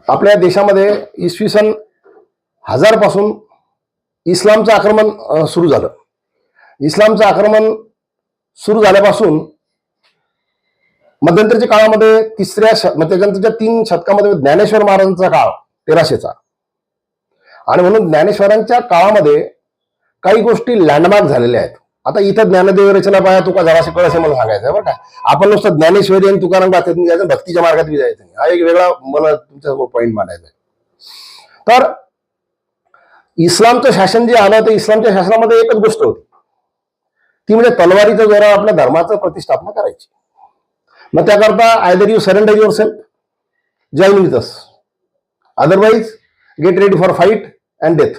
Speaker 1: आपल्या देशामध्ये इसवी सन 1000 पासून इस्लामचं आक्रमण सुरू झालं. इस्लामचं आक्रमण सुरू झाल्यापासून मध्यंतरीच्या काळामध्ये त्याच्यानंतरच्या 3 शतकामध्ये ज्ञानेश्वर महाराजांचा काळ 1300चा, आणि म्हणून ज्ञानेश्वरांच्या काळामध्ये काही गोष्टी लँडमार्क झालेल्या आहेत. आता इथं ज्ञानदेव रचना पाया तुका जराशी कळ असे मला सांगायचं बरं का. आपण नुसतं ज्ञानेश्वरी आणि तुकाराम गाथेत जायचं, भक्तीच्या मार्गात बी जायचं नाही. हा एक वेगळा मला तुमच्यासमोर पॉईंट मांडायचा आहे. तर इस्लामचं शासन जे आलं ते इस्लामच्या शासनामध्ये एकच गोष्ट होती, ती म्हणजे तलवारीच्या जोरावर आपल्या धर्माचं प्रतिष्ठापना करायची. मग त्याकरता either you surrender your self, join with us, otherwise get ready for fight and death.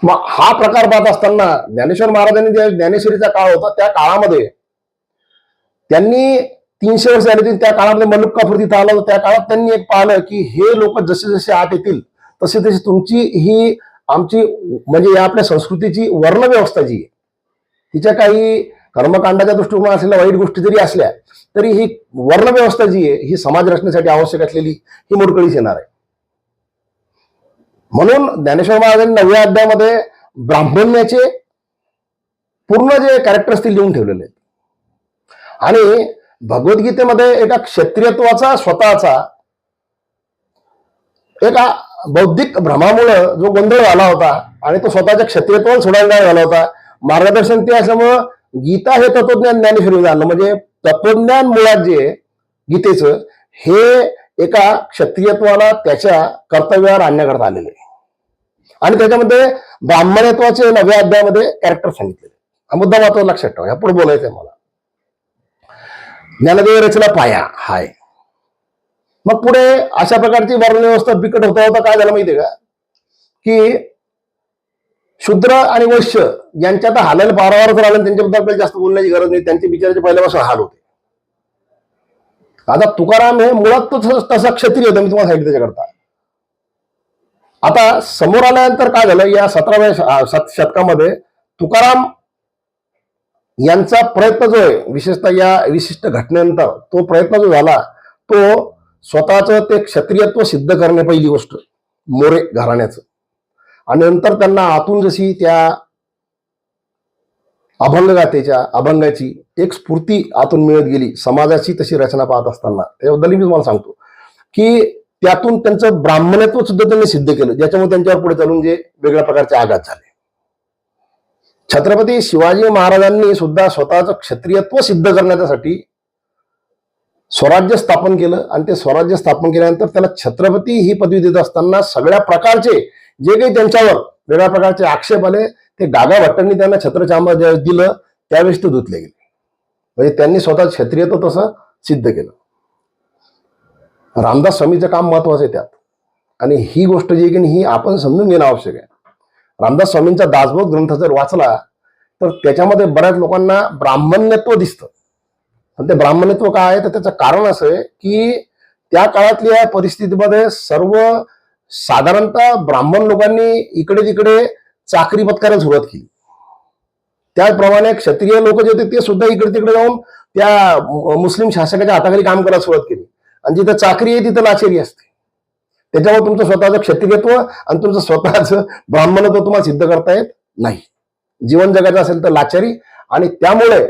Speaker 1: मग हा प्रकार पाहत असताना ज्ञानेश्वर महाराजांनी ज्या ज्ञानेश्वरीचा काळ होता त्या काळामध्ये त्यांनी 300 वर्ष झाली, त्या काळामध्ये मलुक्कापूर तिथं आला होता. त्या काळात त्यांनी एक पाहिलं की हे लोक जसे जसे आत येतील तसे तशी तुमची ही आमची म्हणजे या आपल्या संस्कृतीची वर्णव्यवस्था जी आहे तिच्या काही कर्मकांडाच्या दृष्टिकोन असलेल्या वाईट गोष्टी जरी असल्या तरी ही वर्णव्यवस्था जी आहे ही समाज रचनेसाठी आवश्यक असलेली ही मोडकळीस येणार आहे. म्हणून ज्ञानेश्वर महाराजांनी 9व्या अध्यायामध्ये ब्राह्मण्याचे पूर्ण जे कॅरेक्टर्स ते लिहून ठेवलेले आहेत. आणि भगवद्गीतेमध्ये एका क्षत्रियत्वाचा स्वतःचा एका बौद्धिक भ्रमामुळे जो गोंधळ झाला होता आणि तो स्वतःच्या क्षत्रियत्वाला सोडायला झाला होता, मार्गदर्शन ते असल्यामुळं गीता हे तत्वज्ञान ज्ञानेश्वरी झालं. म्हणजे तत्वज्ञान मुळात जे गीतेचं हे एका क्षत्रियत्वाला त्याच्या कर्तव्यावर आणण्याकरता आलेले आणि त्याच्यामध्ये ब्राह्मणत्वाचे 9व्या अध्यायामध्ये कॅरेक्टर सांगितले. हा मुद्दा मात्र लक्षात ठेवा, पुढे बोलायचंय मला. ज्ञानदेव रचना पाया हाय. मग पुढे अशा प्रकारची वर्णव्यवस्था बिकट होता होता काय झालं माहितीये का की शूद्र आणि वैश्य यांच्यात हालायला पारावारच राहिलं, त्यांच्याबद्दल आपल्याला जास्त बोलण्याची गरज नाही, त्यांचे बिचाराचे पहिल्यापासून हाल होते. आता तुकाराम हे मुळात तसा क्षत्रिय होता, मी तुम्हाला सांगितलं त्याच्याकरता. आता समोर आल्यानंतर काय झालं या 17व्या शतकामध्ये तुकाराम यांचा प्रयत्न जो आहे विशेषतः या विशिष्ट घटनेनंतर तो प्रयत्न जो झाला तो स्वतःचं ते क्षत्रियत्व सिद्ध करणे पहिली गोष्ट मोरे घराण्याचं, आणि नंतर त्यांना आतून जशी त्या अभंगगाथेच्या अभंगाची एक स्फूर्ती आतून मिळत गेली, समाजाची तशी रचना पाहत असताना त्याबद्दल मी तुम्हाला सांगतो की त्यातून त्यांचं ब्राह्मणत्व सुद्धा त्यांनी सिद्ध केलं, ज्याच्यामुळे त्यांच्यावर पुढे चालून जे वेगळ्या प्रकारचे आघात झाले. छत्रपती शिवाजी महाराजांनी सुद्धा स्वतःचं क्षत्रियत्व सिद्ध करण्यासाठी स्वराज्य स्थापन केलं आणि ते स्वराज्य स्थापन केल्यानंतर त्याला छत्रपती ही पदवी देत असताना सगळ्या प्रकारचे जे काही त्यांच्यावर वेगळ्या प्रकारचे आक्षेप आले ते गागा भट्टांनी त्यांना छत्रछाया ज्यावेळेस दिलं त्यावेळेस ते धुतले गेले. म्हणजे त्यांनी स्वतः क्षत्रियत्व तसं सिद्ध केलं. रामदास स्वामीचं काम महत्वाचं आहे त्यात, आणि ही गोष्ट जी की ही आपण समजून घेणं आवश्यक आहे. रामदास स्वामींचा दासबोध ग्रंथ जर वाचला तर त्याच्यामध्ये बऱ्याच लोकांना ब्राह्मण्यत्व दिसतं. पण ते ब्राह्मणत्व काय आहे तर त्याचं कारण असं आहे की त्या काळातल्या परिस्थितीमध्ये सर्व साधारणतः ब्राह्मण लोकांनी इकडे तिकडे चाकरी पत्करायला सुरुवात केली. त्याचप्रमाणे क्षत्रिय लोक जे होते ते सुद्धा इकडे तिकडे जाऊन त्या मुस्लिम शासकाच्या हाताखाली काम करायला सुरुवात केली. आणि जिथं चाकरी आहे तिथं लाचेरी असते. त्याच्यामुळे तुमचं स्वतःचं क्षत्रियत्व आणि तुमचं स्वतःचं ब्राह्मणत्व तुम्हाला सिद्ध करता येत नाही. जीवन जगायचं असेल तर लाचारी, आणि त्यामुळे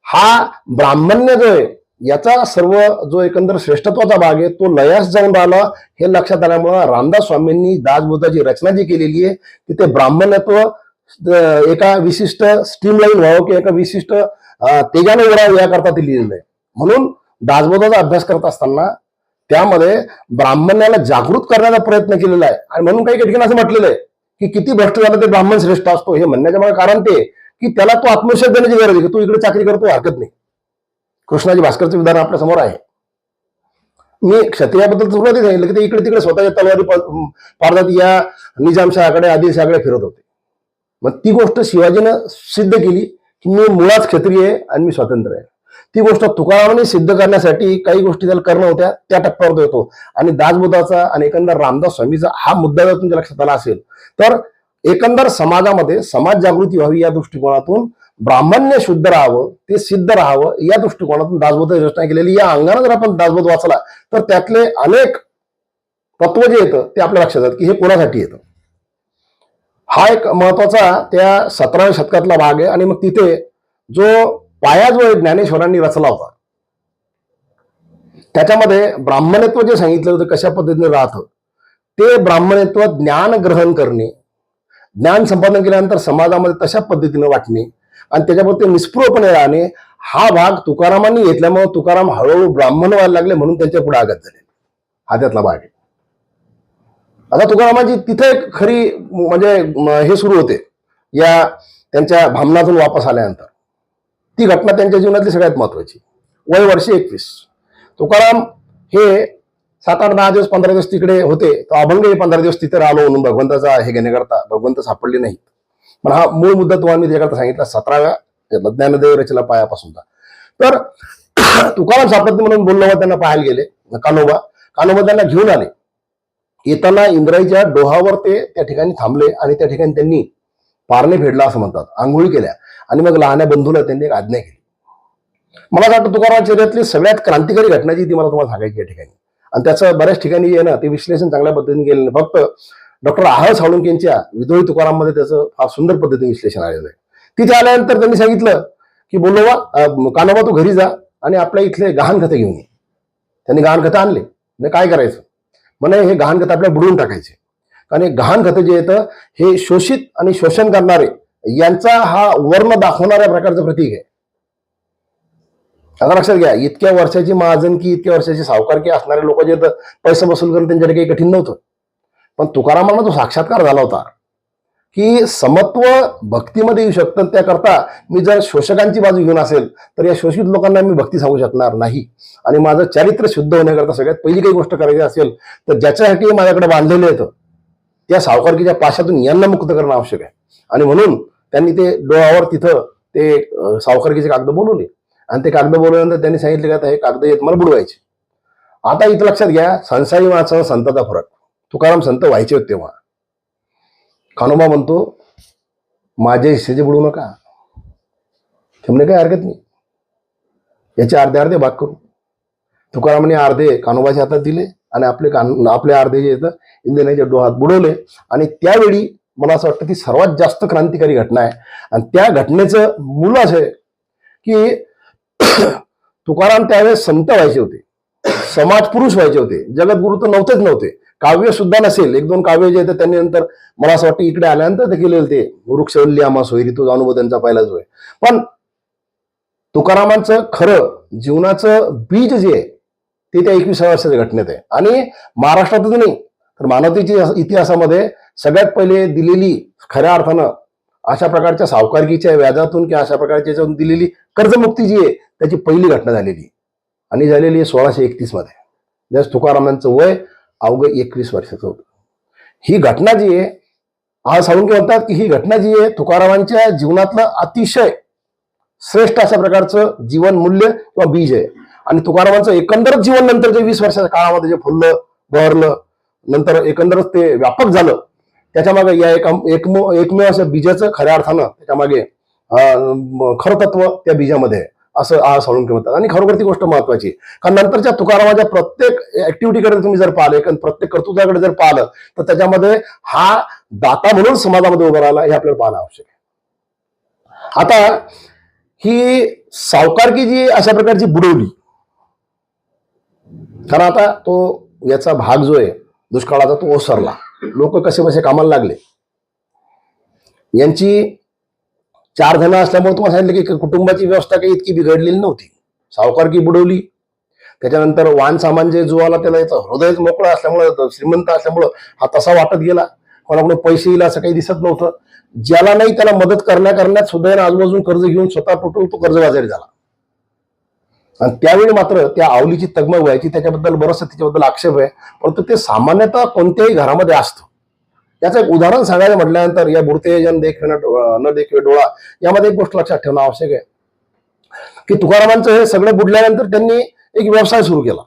Speaker 1: हा ब्राह्मण्य जो आहे याचा सर्व जो एकंदर श्रेष्ठत्वाचा भाग आहे तो लयास जाऊन राहिला हे लक्षात आल्यामुळं रामदास स्वामींनी दासबोधाची रचना जी केलेली आहे तिथे ब्राह्मण्यत्व एका विशिष्ट स्ट्रीमलाईन व्हावं किंवा एका विशिष्ट तेजाने उडावं याकरता ते लिहिलेलं आहे. म्हणून दासबोधाचा अभ्यास करत असताना त्यामध्ये ब्राह्मण्याला जागृत करण्याचा प्रयत्न केलेला आहे. आणि म्हणून काही ठिकाणी असं म्हटलेलं आहे की किती भ्रष्ट झालं ते ब्राह्मण श्रेष्ठ असतो. हे म्हणण्याच्या मागे कारण ते की त्याला तो आत्मविश्वास देण्याची गरज आहे की तू इकडे चाकरी करतो हरकत नाही. कृष्णाजी भास्करचं विधान आपल्या समोर आहे. मी क्षत्रियाबद्दल सुरुवातीत सांगितलं की ते इकडे तिकडे स्वतःच्या तलवारी पाडतात या निजामशाहाकडे आदिलशाहाकडे फिरत होते. मग ती गोष्ट शिवाजीनं सिद्ध केली की मी मुळात क्षत्रिय आहे आणि मी स्वतंत्र आहे. ती गोष्ट तुकारामांनी सिद्ध करण्यासाठी काही गोष्टी त्याला करणं होत्या त्या टप्प्यावर येतो. आणि दासबोधाचा आणि एकंदर रामदास स्वामीचा हा मुद्दा जर तुमच्या लक्षात आला असेल तर एकंदर समाजामध्ये समाज जागृती व्हावी या दृष्टिकोनातून ब्राह्मण्य शुद्ध राहावं ते सिद्ध राहावं या दृष्टिकोनातून दासबोधाची रचना केलेली. या अंगाने जर आपण दासबोध वाचला तर त्यातले अनेक तत्व जे येतं ते आपल्या लक्षात येतात की हे कोणासाठी येतं. हा एक महत्वाचा त्या 17व्या शतकातला भाग आहे. आणि मग तिथे जो पाया जो ज्ञानेश्वरांनी रचला होता त्याच्यामध्ये ब्राह्मणत्व जे सांगितलं होतं कशा पद्धतीने राहतं ते ब्राह्मणत्व ज्ञान ग्रहण करणे, ज्ञान संपादन केल्यानंतर समाजामध्ये तशा पद्धतीने वाटणे आणि त्याच्यामध्ये निस्पृहपणे राहणे हा भाग तुकारामांनी घेतल्यामुळे तुकाराम हळूहळू ब्राह्मण व्हायला लागले म्हणून त्यांच्या पुढे आगत झाले. हा त्यातला भाग आहे. आता तुकारामांची तिथे खरी म्हणजे हे सुरू होते या त्यांच्या भामनातून वापस आल्यानंतर. ती घटना त्यांच्या जीवनातली सगळ्यात महत्वाची. वय वर्ष 21. तुकाराम हे 7-8-10 दिवस 15 दिवस तिकडे होते. तो अभंग 15 दिवस तिथे राहिलो म्हणून भगवंताचा हे घेण्याकरता भगवंत सापडले नाहीत. पण हा मूळ मुद्दा तुम्हाला मी त्याच्याकरता सांगितला 17व्या ज्ञानदेव रचला पायापासूनचा. तर तुकाराम सापडते म्हणून बोललो त्यांना पाहायला गेले. कान्होबा त्यांना घेऊन आले. येताना इंद्राईच्या डोहावर ते त्या ठिकाणी थांबले आणि त्या ठिकाणी त्यांनी पारणे फेडला असं म्हणतात, आंघोळी केल्या आणि मग लहान्या बंधूला त्यांनी एक आज्ञा केली. मला वाटतं तुकाराम चरित्रातली सगळ्यात क्रांतिकारी घटना जी ती मला तुम्हाला सांगायची या ठिकाणी. आणि त्याचं बऱ्याच ठिकाणी जे आहे ना ते विश्लेषण चांगल्या पद्धतीने केलेलं नाही. फक्त डॉक्टर आह साळुंखे यांच्या विद्रोही तुकाराम मध्ये त्याचं फार सुंदर पद्धतीने विश्लेषण आलेलं आहे. तिथे आल्यानंतर त्यांनी सांगितलं की बोलोबा कान्होबा तू घरी जा आणि आपल्या इथले गहाणखतं घेऊन ये. त्यांनी गहाणखतं आणले. म्हणजे काय करायचं म्हणे हे गहाणखत आपल्या बुडवून टाकायचे. आणि गहाणखतं जे येतं हे शोषित आणि शोषण करणारे यांचा हा वर्ण दाखवणाऱ्या प्रकारचं प्रतीक आहे. आता लक्षात घ्या इतक्या वर्षाची महाजनकी इतक्या वर्षाची सावकारकी असणारे लोक जे पैसे वसूल करणं त्यांच्याकडे काही कठीण नव्हतं. पण तुकारामांना तो साक्षात्कार झाला होता की समत्व भक्तीमध्ये येऊ शकतं. त्याकरता मी जर शोषकांची बाजू घेऊन असेल तर या शोषित लोकांना मी भक्ती सांगू शकणार नाही. आणि माझं चारित्र्य शुद्ध होण्याकरता सगळ्यात पहिली काही गोष्ट करायची असेल तर ज्याच्यासाठी माझ्याकडे बांधलेलं येतं त्या सावकारकीच्या पाशातून यांना मुक्त करणं आवश्यक आहे. आणि म्हणून त्यांनी ते डोळ्यावर तिथं ते सावकारकीचे कागद बोलवले आणि ते कागद बोलवल्यानंतर त्यांनी सांगितले का हे कागद येत मला बुडवायचे. आता इथं लक्षात घ्या संसारी माणसाचा संताचा फरक. तुकाराम संत व्हायचे होते तेव्हा. कान्होबा म्हणतो माझ्या हिस्सेचे बुडवू नका. त्यामुळे काही हरकत नाही याचे अर्धे अर्धे भाग करू. तुकारामांनी अर्धे कान्होबाच्या हातात दिले आणि आपले अर्धे जे येतं इंद्रायच्या डोहात बुडवले. आणि त्यावेळी मला असं वाटतं ती सर्वात जास्त क्रांतिकारी घटना आहे. आणि त्या घटनेचं मूळ असं आहे की तुकाराम त्यावेळेस संत व्हायचे होते, समाज पुरुष व्हायचे होते. जगद्गुरु तर नव्हते. काव्य सुद्धा नसेल, एक दोन काव्य जे आहेत त्यांनी नंतर मला असं वाटतं इकडे आल्यानंतर ते केलेलं, ते वृक्षवल्ली आम्हा सोयरी, तो अनुभव त्यांचा पहिला जो आहे. पण तुकारामांचं खरं जीवनाचं बीज जे आहे ते त्या 21व्या वर्षाच्या घटनेत आहे. आणि महाराष्ट्रातच नाही तर मानवतेच्या इतिहासामध्ये सगळ्यात पहिले दिलेली खऱ्या अर्थानं अशा प्रकारच्या सावकारकीच्या व्याजातून किंवा अशा प्रकारच्या याच्यातून दिलेली कर्जमुक्ती जी आहे त्याची पहिली घटना झालेली, आणि झालेली आहे 1631 मध्ये, ज्यावेळेस तुकारामांचं वय अवघं 21 वर्षाचं होतं. ही घटना जी आहे, आज साळुंखे म्हणतात की ही घटना जी आहे तुकारामांच्या जीवनातलं अतिशय श्रेष्ठ अशा प्रकारचं जीवन मूल्य किंवा बीज आहे. आणि तुकारामांचं एकंदरच जीवन नंतरच्या 20 वर्षाच्या काळामध्ये जे फुललं बहरलं, नंतर एकंदरच ते व्यापक झालं, त्याच्यामागे या एकमेव असं बीजाचं खऱ्या अर्थानं त्याच्यामागे खरं तत्व त्या बीजामध्ये आहे, असं आज साळुंखे म्हणतात. आणि खरोखर ती गोष्ट महत्वाची, कारण नंतरच्या तुकारामाच्या प्रत्येक ऍक्टिव्हिटीकडे तुम्ही जर पाहिलं, प्रत्येक कर्तृत्वाकडे जर पाहिलं, तर त्याच्यामध्ये हा दाता म्हणून समाजामध्ये उभा राहिला हे आपल्याला पाहणं आवश्यक आहे. आता ही सावकारकी जी अशा प्रकारची बुडवली, कारण आता तो याचा भाग जो आहे दुष्काळाचा तो ओसरला, लोक कसे बसे कामाला लागले. यांची 4 जण असल्यामुळे तुम्हाला सांगितलं की कुटुंबाची व्यवस्था काही इतकी बिघडलेली नव्हती. सावकारकी बुडवली, त्याच्यानंतर वाहन सामान जे जुवाला त्याला याचं हृदयच मोकळं असल्यामुळं, श्रीमंत असल्यामुळं हा तसा वाटत गेला. कोणाकडून पैसे येईल असं काही दिसत नव्हतं. ज्याला नाही त्याला मदत करण्यात सुद्धा आजूबाजून कर्ज घेऊन स्वतः तुटून तो कर्जबाजारी झाला. आणि त्यावेळी मात्र त्या आवलीची तगमग व्हायची, त्याच्याबद्दल बरंचसं त्याच्याबद्दल आक्षेप आहे, परंतु ते सामान्यतः कोणत्याही घरामध्ये असतं. याचं एक उदाहरण सांगायचं म्हटल्यानंतर या बुडते जन देखे न देखे डोळा यामध्ये एक गोष्ट लक्षात ठेवणं आवश्यक आहे की तुकारामांचं हे सगळं बुडल्यानंतर त्यांनी एक व्यवसाय सुरू केला.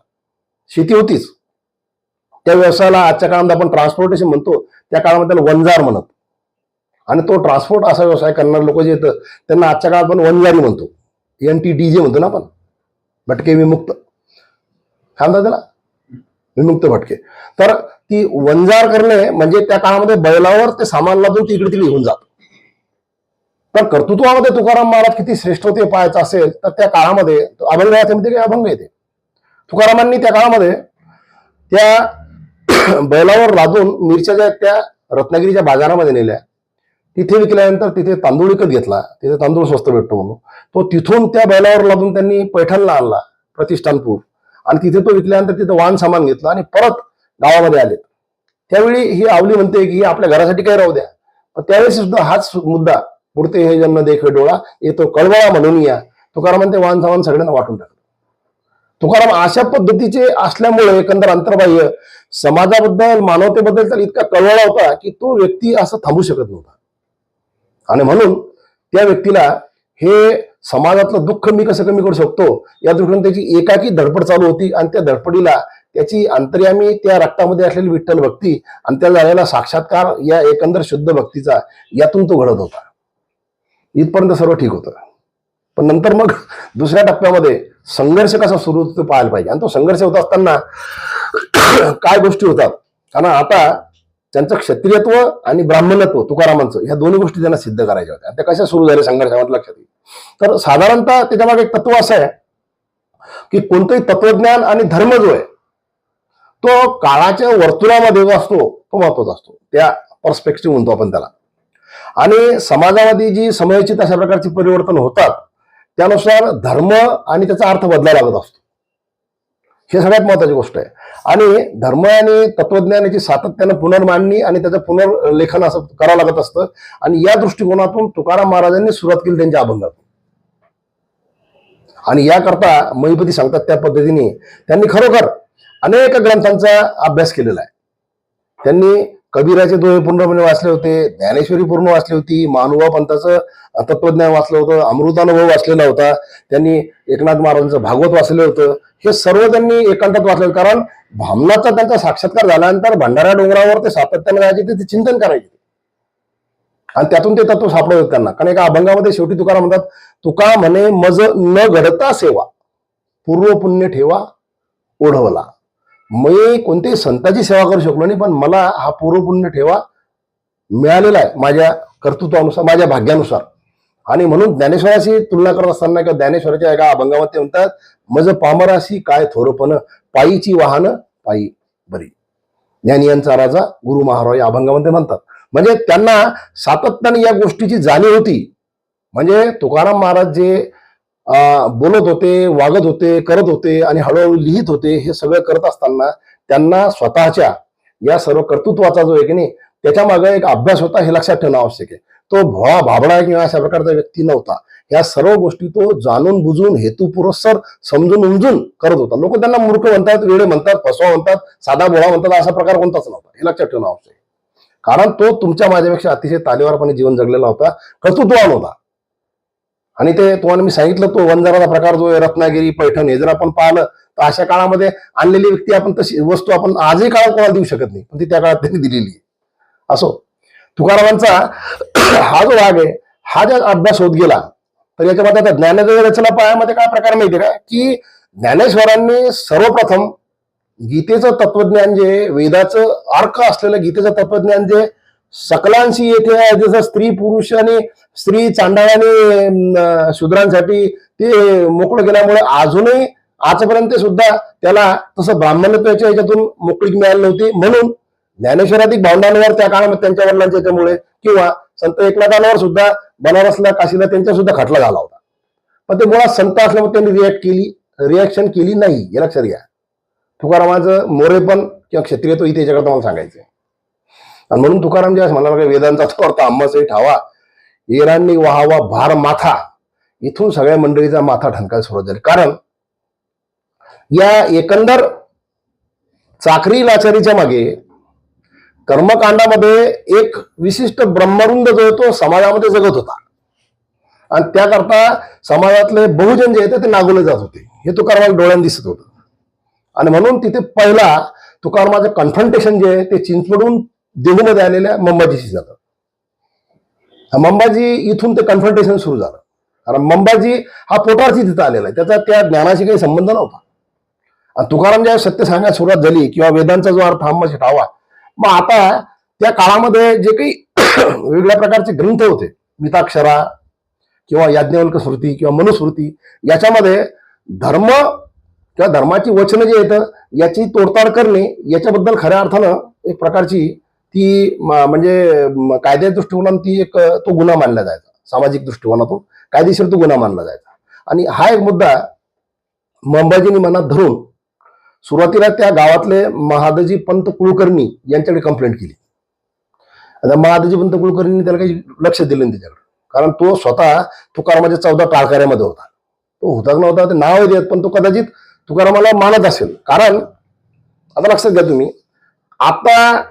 Speaker 1: शेती होतीच, त्या व्यवसायाला आजच्या काळामध्ये आपण ट्रान्सपोर्टेशन म्हणतो, त्या काळामध्ये त्याला वंजार म्हणत. आणि तो ट्रान्सपोर्ट असा व्यवसाय करणारे लोक जे येतं त्यांना आजच्या काळात आपण वंजारी म्हणतो, NTDJ म्हणतो ना आपण, भटके विमुक्त, काय म्हणतात त्याला, विमुक्त भटके. तर ती वंजार करणे म्हणजे त्या काळामध्ये बैलावर ते सामान लादून ती इकडे तिकडे घेऊन जात. पण कर्तृत्वामध्ये तुकाराम महाराज किती श्रेष्ठ होते पाहायचं असेल तर त्या काळामध्ये अभंग काही अभंग येते. तुकारामांनी त्या काळामध्ये त्या बैलावर लादून मिरच्या ज्या त्या रत्नागिरीच्या बाजारामध्ये नेल्या, तिथे विकल्यानंतर तिथे तांदूळ विकत घेतला, तिथे तांदूळ स्वस्त भेटतो म्हणून तो तिथून त्या बैलावर लादून त्यांनी पैठणला आणला, प्रतिष्ठानपूर, आणि तिथे तो विकल्यानंतर तिथे वाहन सामान घेतलं आणि परत गावामध्ये आले. त्यावेळी ही आवली म्हणते की आपल्या घरासाठी काही राहू द्या, पण त्यावेळेस सुद्धा हाच मुद्दा, पुढते हे जन देखे डोळा येतो कळवळा म्हणून या, तुकाराम म्हणते वाहन सामान सगळ्यांना वाटून टाकलं. तुकाराम अशा पद्धतीचे असल्यामुळे एकंदर अंतर्बाह्य समाजाबद्दल मानवतेबद्दल तर इतका कळवळा होता की तो व्यक्ती असं थांबू शकत नव्हता. आणि म्हणून त्या व्यक्तीला हे समाजातलं दुःख मी कसं कमी करू शकतो या दृष्टीने त्याची एकाकी धडपड चालू होती. आणि त्या धडपडीला त्याची अंतर्यामी त्या रक्तामध्ये असलेली विठ्ठल भक्ती आणि त्याला झालेला साक्षात्कार या एकंदर शुद्ध भक्तीचा यातून तो घडत होता. इथपर्यंत सर्व ठीक होतं. पण नंतर मग दुसऱ्या टप्प्यामध्ये संघर्ष कसा सुरू होतो ते पाहायला पाहिजे. आणि तो संघर्ष होत असताना काय गोष्टी होतात, कारण आता त्यांचं क्षत्रियत्व आणि ब्राह्मणत्व तुकारामांचं ह्या दोन्ही गोष्टी त्यांना सिद्ध करायच्या होत्या. त्या कशा सुरू झाल्या संघर्षामध्ये लक्षात येईल. तर साधारणतः त्याच्यामागे एक तत्व असं आहे की कोणतंही तत्वज्ञान आणि धर्म जो आहे तो काळाच्या वर्तुळामध्ये जो असतो तो महत्वाचा असतो, त्या पर्स्पेक्टिव्ह म्हणतो आपण त्याला. आणि समाजामध्ये जी समयोचित अशा प्रकारची परिवर्तन होतात त्यानुसार धर्म आणि त्याचा अर्थ बदलायला लागत असतो. हे सगळ्यात महत्वाची गोष्ट आहे. आणि धर्म आणि तत्वज्ञानाची सातत्यानं पुनर्मांडणी आणि त्याचं पुनर्लेखन असं करावं लागत असतं. आणि या दृष्टिकोनातून तुकाराम महाराजांनी सुरुवात केली त्यांच्या अभंगातून. आणि याकरता महिपती सांगतात त्या पद्धतीने त्यांनी खरोखर अनेक ग्रंथांचा अभ्यास केलेला आहे. त्यांनी कबीराचे दोहे पूर्णपणे वाचले होते, ज्ञानेश्वरी पूर्ण वाचली होती, महानुभाव पंथाचं तत्वज्ञान वाचलं होतं, अमृतानुभव वाचलेला होता, त्यांनी एकनाथ महाराजांचं भागवत वाचलं होतं. हे सर्व त्यांनी एकांतात वाचलं, कारण भामनाचा त्यांचा साक्षात्कार झाल्यानंतर भंडारा डोंगरावर ते सातत्याने जायचे, ते चिंतन करायचे आणि त्यातून ते तत्व सापडत होते त्यांना. कारण एका अभंगामध्ये शेवटी तुकाराम म्हणतात, तुका म्हणे मज न घडता सेवा, पूर्व पुण्य ठेवा ओढवला. मी कोणत्याही संताची सेवा करू शकलो नाही, पण मला हा पूर्व पुण्य ठेवा मिळालेला आहे माझ्या कर्तृत्वानुसार, माझ्या भाग्यानुसार. आणि म्हणून ज्ञानेश्वराशी तुलना करत असताना किंवा ज्ञानेश्वराच्या एका अभंगामध्ये म्हणतात, मज पामराशी काय थोरपण, पायीची वाहन पायी बरी. ज्ञानियांचा राजा गुरु महाराज या अभंगामध्ये म्हणतात. म्हणजे त्यांना सातत्याने या गोष्टीची जाणीव होती. म्हणजे तुकाराम महाराज जे बोलत होते, वागत होते, करत होते आणि हळूहळू लिहित होते, हे सगळं करत असताना त्यांना स्वतःच्या या सर्व कर्तृत्वाचा जो आहे की नाही त्याच्या मागे एक अभ्यास होता, हे लक्षात ठेवणं आवश्यक आहे. तो भोळा भाबडा किंवा अशा प्रकारचा व्यक्ती नव्हता. या सर्व गोष्टी तो जाणून बुजून हेतुपुरस्सर समजून उमजून करत होता. लोक त्यांना मूर्ख म्हणतात, वेडे म्हणतात, फसवा म्हणतात, साधा भोळा म्हणतात, असा प्रकार कोणताच नव्हता. हे लक्षात ठेवणं आवश्यक आहे. कारण तो तुमच्या माझ्यापेक्षा अतिशय तालीवारपणे जीवन जगलेला होता, कर्तृत्ववान होता. आणि ते तुम्हाला मी सांगितलं, तो वंजाराचा प्रकार जो आहे रत्नागिरी पैठण, हे जर आपण पाहिलं तर अशा काळामध्ये आणलेली व्यक्ती आपण तशी वस्तू आपण आजही काळात कोणाला देऊ शकत नाही, पण ती त्या काळात त्यांनी दिलेली आहे. असो, तुकारामांचा हा जो भाग आहे, हा जर अभ्यास होत गेला तर याच्यामध्ये आता ज्ञानोदय रचना पायामध्ये काय प्रकार माहिती का, की ज्ञानेश्वरांनी सर्वप्रथम गीतेचं तत्वज्ञान जे वेदाचं अर्क असलेलं गीतेचं तत्वज्ञान जे सकलांशी येथे आहे, जसं स्त्री पुरुष आणि स्त्री चांडाळ आणि शूद्रांसाठी ते मोकळं केल्यामुळे अजूनही आजपर्यंत सुद्धा त्याला तसं ब्राह्मणत्वाच्या याच्यातून मोकळीक मिळाली नव्हती. म्हणून ज्ञानेश्वराधिक भावंडांवर त्या काळामध्ये त्यांच्या वडिलांच्या याच्यामुळे किंवा संत एकनाथांवर सुद्धा बनारसला काशीला त्यांच्या सुद्धा खटला झाला होता. पण ते मुळात संत असल्यामुळे त्यांनी रिॲक्शन केली नाही, हे लक्षात घ्या. तुकारामाचं मोरेपण किंवा क्षत्रियत्व इथे याच्याकरता मला सांगायचं. आणि म्हणून तुकाराम ज्यावेळेस म्हणाला वेदांचा अर्थ आम्हासही ठावा, येरांनी वाहावा भार माथा, इथून सगळ्या मंडळीचा माथा ठणकायला सुरुवात झाली. कारण या एकंदर चाकरी लाचारीच्या मागे कर्मकांडामध्ये एक विशिष्ट ब्रह्मवृंद जो आहे तो समाजामध्ये जगत होता. आणि त्याकरता समाजातले बहुजन जे आहेत ते नागवले जात होते, हे तुकारामाला डोळ्याने दिसत होतं. आणि म्हणून तिथे पहिला तुकारामाचं कन्फ्रंटेशन जे आहे ते चिंचवडून देहूमध्ये आलेल्या मंबाजीशी झालं. मंबाजी इथून ते कन्फ्रंटेशन सुरू झालं. कारण मंबाजी हा पोटारची तिथं आलेला आहे, त्याचा त्या ज्ञानाशी काही संबंध नव्हता. आणि तुकाराम ज्या सत्य सांगायला सुरुवात झाली किंवा वेदांचा जो अर्थ आम्हाशी ठावा, मग आता त्या काळामध्ये जे काही वेगळ्या प्रकारचे ग्रंथ होते, मिताक्षरा किंवा याज्ञवल्क स्मृती किंवा मनुस्मृती, याच्यामध्ये धर्म किंवा धर्माची वचनं जे येतं याची तोडताड करणे, याच्याबद्दल खऱ्या अर्थानं एक प्रकारची ती म्हणजे कायद्याच्या दृष्टिकोनातून ती एक तो गुन्हा मानला जायचा. सामाजिक दृष्टिकोनातून कायदेशीर तो गुन्हा मानला जायचा. आणि हा एक मुद्दा मंबाजींनी मनात धरून सुरुवातीला त्या गावातले महादजी पंत कुलकर्णी यांच्याकडे कंप्लेंट केली. आता महादजी पंत कुलकर्णींनी त्याला काही लक्ष दिलं नाही त्याच्याकडे, कारण तो स्वतः तुकारामाच्या 14 टाळकऱ्यामध्ये होता. तो होता नव्हता ते नाव देत, पण तो कदाचित तुकारामाला मानत असेल. कारण आता लक्षात घ्या तुम्ही, आता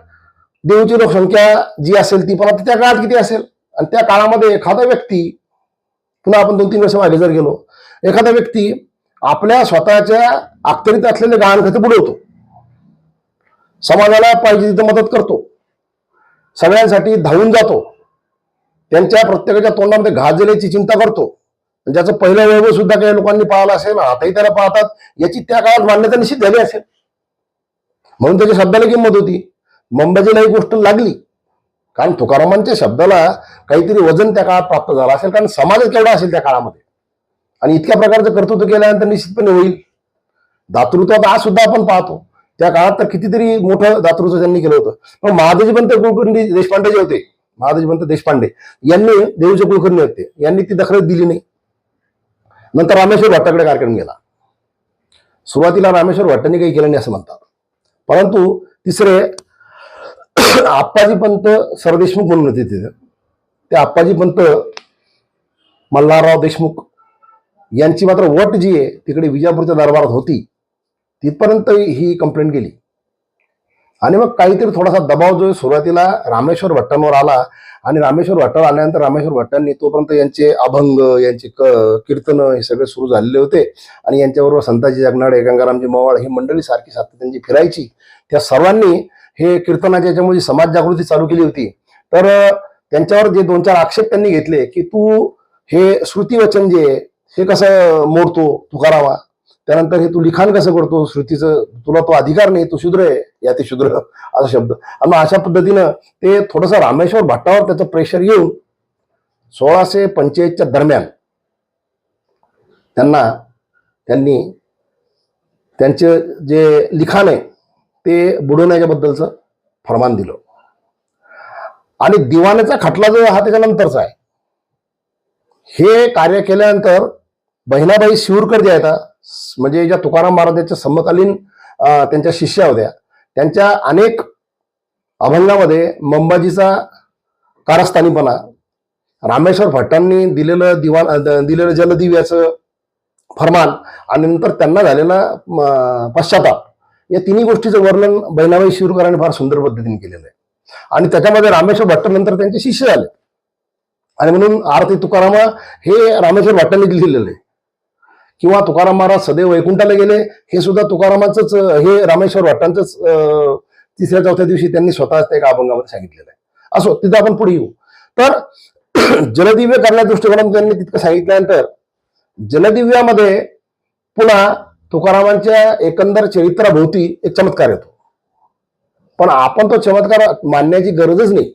Speaker 1: देऊची लोकसंख्या जी असेल ती पण आता त्या काळात किती असेल. आणि त्या काळामध्ये एखादा व्यक्ती, पुन्हा आपण 2-3 वर्ष मागे जर गेलो, एखादा व्यक्ती आपल्या स्वतःच्या अखत्यारीत असलेले गहाणखते बुडवतो, समाजाला पाहिजे तिथं मदत करतो, सगळ्यांसाठी धावून जातो, त्यांच्या प्रत्येकाच्या तोंडामध्ये घास दिल्याची चिंता करतो, ज्याचं पहिलं वैभव सुद्धा काही लोकांनी पाहिलं असेल, आताही त्याला पाहतात, याची त्या काळात मान्यता निश्चित झाली असेल. म्हणून त्याच्या शब्दाला किंमत होती. मंबाजीला ही गोष्ट लागली, कारण तुकारामांच्या शब्दाला काहीतरी वजन त्या काळात प्राप्त झालं असेल, कारण समाज केवढा असेल त्या काळामध्ये. आणि इतक्या प्रकारचं कर्तृत्व केल्यानंतर निश्चितपणे होईल. दातृत्वात आज सुद्धा आपण पाहतो, त्या काळात तर कितीतरी मोठं दातृत्व त्यांनी केलं होतं. पण महादजी पंत कुलकर्णी देशपांडे जे होते, महादजी पंत देशपांडे यांनी, देऊचे कुलकर्णी होते, यांनी ती दखल दिली नाही. नंतर रामेश्वर भट्टाकडे कार्यक्रम गेला. सुरुवातीला रामेश्वर भट्टांनी काही केलं नाही असं म्हणतात, परंतु तिसरे आप्पाजी पंत सरदेशमुख म्हणून होते तिथे. ते आप्पाजी पंत मल्हारराव देशमुख यांची मात्र वट जी आहे तिकडे विजापूरच्या दरबारात होती, तिथपर्यंत ही कंप्लेंट गेली. आणि मग काहीतरी थोडासा दबाव जो आहे सुरुवातीला रामेश्वर भट्टांवर आला. आणि रामेश्वर भट्टावर आल्यानंतर रामेश्वर भट्टांनी तोपर्यंत यांचे अभंग, यांचे कीर्तन हे सगळे सुरू झालेले होते. आणि यांच्याबरोबर संताजी जगनाडे, गंगारामजी मवाळ ही मंडळी सारखी सारखी त्यांची फिरायची. त्या सर्वांनी हे कीर्तनाच्या याच्यामध्ये समाज जागृती चालू केली होती. तर त्यांच्यावर जे 2-4 आक्षेप त्यांनी घेतले, की तू हे श्रुतीवचन जे आहे हे कसं मोडतो तुकारामा, त्यानंतर हे तू लिखाण कसं करतो श्रुतीचं, तुला तो अधिकार नाही, तू शूद्र आहे, या ते शूद्र असा शब्द. आणि अशा पद्धतीनं ते थोडंसं रामेश्वर भट्टावर त्याचं प्रेशर येऊन 1645च्या दरम्यान त्यांचे जे लिखाण आहे ते बुडवण्याच्या बद्दलचं फरमान दिलं. आणि दिवाणाचा खटला जो हा त्याच्यानंतरचा आहे. हे कार्य केल्यानंतर बहिणाबाई शिवरकर ज्या आहेत, म्हणजे ज्या तुकाराम महाराजांच्या समकालीन त्यांच्या शिष्या होत्या, त्यांच्या अनेक अभंगामध्ये मंबाजीचा कारस्थानीपणा, रामेश्वर भट्टांनी दिलेलं जलदिव्याचं फरमान आणि नंतर त्यांना झालेला पश्चाताप, या तिन्ही गोष्टीचं वर्णन बहिणाबाई शिवरकरांनी फार सुंदर पद्धतीने केलेलं आहे. आणि त्याच्यामध्ये रामेश्वर भट्ट नंतर त्यांचे शिष्य झाले आणि म्हणून आरती तुकारामा हे रामेश्वर भट्टांनी लिहिलेलं आहे. किंवा तुकाराम महाराज सदैव वैकुंठाला गेले हे सुद्धा तुकारामाचंच, हे रामेश्वर भट्टांचंच तिसऱ्या चौथ्या दिवशी त्यांनी स्वतःच एका अभंगामध्ये सांगितलेलं आहे. असो, तिथं आपण पुढे येऊ. तर जलदिव्य करण्या दृष्टिकोनातून त्यांनी तितकं सांगितल्यानंतर जलदिव्यामध्ये पुन्हा तुकारामांच्या एकंदर चरित्राभोवती एक चमत्कार येतो. पण आपण तो चमत्कार मानण्याची गरजच नाही,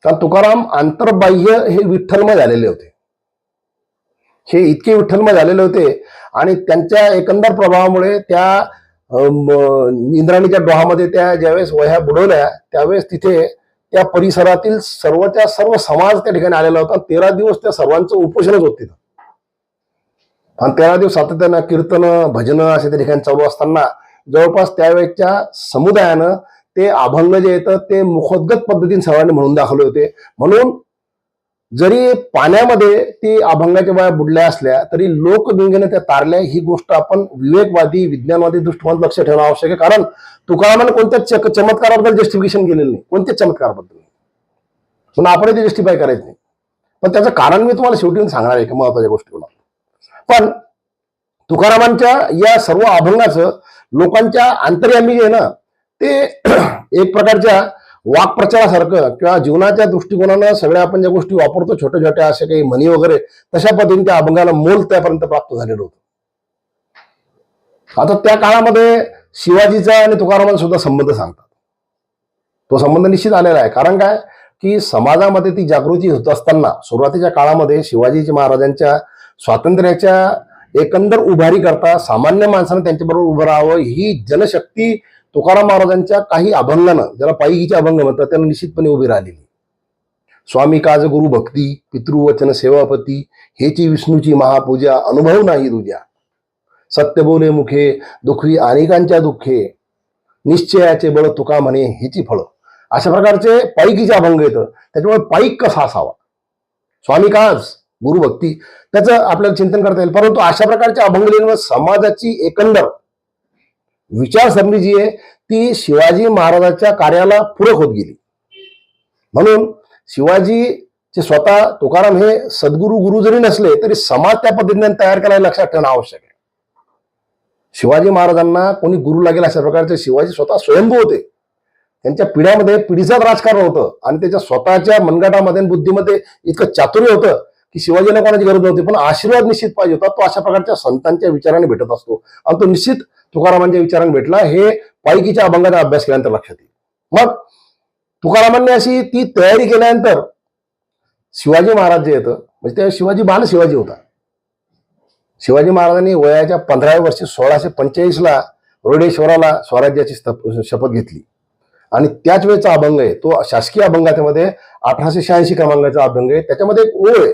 Speaker 1: कारण तुकाराम आंतरबाह्य हे विठ्ठलमय झालेले होते. हे इतके विठ्ठलमय झालेले होते आणि त्यांच्या एकंदर प्रभावामुळे त्या इंद्राणीच्या डोहामध्ये त्या ज्यावेळेस वह्या बुडवल्या त्यावेळेस तिथे त्या परिसरातील सर्वच्या सर्व समाज त्या ठिकाणी आलेला होता. 13 दिवस त्या सर्वांचं उपोषणच होत तिथं. आणि 13 दिवस सातत्यानं कीर्तन भजन असे त्या ठिकाणी चालू असताना जवळपास त्यावेळेच्या समुदायानं ते अभंग जे येतं ते मुखोद्गत पद्धतीने सर्वांनी म्हणून दाखवले होते. म्हणून जरी पाण्यामध्ये ती अभंगाच्या बाया बुडल्या असल्या तरी लोकगंगेने त्या तारल्या, ही गोष्ट आपण विवेकवादी विज्ञानवादी दृष्टिकोनात लक्ष ठेवणं आवश्यक आहे. कारण तुकारामाने कोणत्याच चमत्काराबद्दल जस्टिफिकेशन केलेलं नाही, कोणत्याच चमत्काराबद्दल नाही, म्हणून आपण ते जस्टिफाय करायचं नाही. पण त्याचं कारण मी तुम्हाला शेवटी सांगणार आहे, महत्वाच्या गोष्टी. पण तुकारामांच्या या सर्व अभंगाचं लोकांच्या अंतर्यामी जे आहे ना, ते एक प्रकारच्या वाक्प्रचारासारखं किंवा जीवनाच्या दृष्टिकोनानं सगळ्या आपण ज्या गोष्टी वापरतो छोट्या छोट्या अशा काही म्हणी वगैरे, तशा पद्धतीने त्या अभंगाला मोल त्यापर्यंत प्राप्त झालेलं होतं. आता त्या काळामध्ये शिवाजीचा आणि तुकारामांचा सुद्धा संबंध सांगतात. तो संबंध निश्चित आलेला आहे. कारण काय की समाजामध्ये ती जागृती होत असताना सुरुवातीच्या काळामध्ये शिवाजी महाराजांच्या स्वातंत्र्याच्या एकंदर उभारी करता सामान्य माणसानं त्यांच्याबरोबर उभं राहावं, ही जनशक्ती तुकाराम महाराजांच्या काही अभंगानं, ज्याला पायीचे अभंग म्हणतात, त्यांना निश्चितपणे उभी राहिलेली. स्वामी काज गुरु भक्ती, पितृवचन सेवापती, हेची विष्णूची महापूजा, अनुभव नाही तुझ्या, सत्य बोले मुखे, दुखी अनेकांच्या दुःखे, निश्चयाचे बळ तुका म्हणे हेची फळ, अशा प्रकारचे पायकीचे अभंग येतं. त्याच्यामुळे पाईक कसा असावा, स्वामी काज गुरु भक्ती, त्याचं आपल्याला चिंतन करता येईल. परंतु अशा प्रकारच्या अभंग समाजाची एकंदर विचारसरणी जी आहे ती शिवाजी महाराजांच्या कार्याला पूरक होत गेली. म्हणून शिवाजीचे स्वतः तुकाराम हे सद्गुरू गुरु जरी नसले तरी समाज त्या पद्धतीने तयार करायला लक्षात ठेवणं आवश्यक आहे. शिवाजी महाराजांना कोणी गुरु लागेल अशा प्रकारचे शिवाजी स्वतः स्वयंभू होते. त्यांच्या पिढ्यामध्ये पिढीचाच राजकारण होतं आणि त्याच्या स्वतःच्या मनगटामध्ये बुद्धीमध्ये इतकं चातुर्य होतं की शिवाजीला कोणाची गरज नव्हती. पण आशीर्वाद निश्चित पाहिजे होता, तो अशा प्रकारच्या संतांच्या विचाराने भेटत असतो आणि तो निश्चित तुकारामांच्या विचाराने भेटला. हे पायकीच्या अभंगाचा अभ्यास केल्यानंतर लक्षात येईल. मग तुकारामांनी अशी ती तयारी केल्यानंतर शिवाजी महाराज जे येतं, म्हणजे त्या शिवाजी बाल शिवाजी होता. शिवाजी महाराजांनी वयाच्या 15व्या वर्षी 1645ला रोडेश्वराला स्वराज्याची शपथ घेतली आणि त्याच वेळेचा अभंग आहे तो शासकीय अभंगामध्ये 1886 क्रमांकाचा अभंग आहे. त्याच्यामध्ये एक ओळ आहे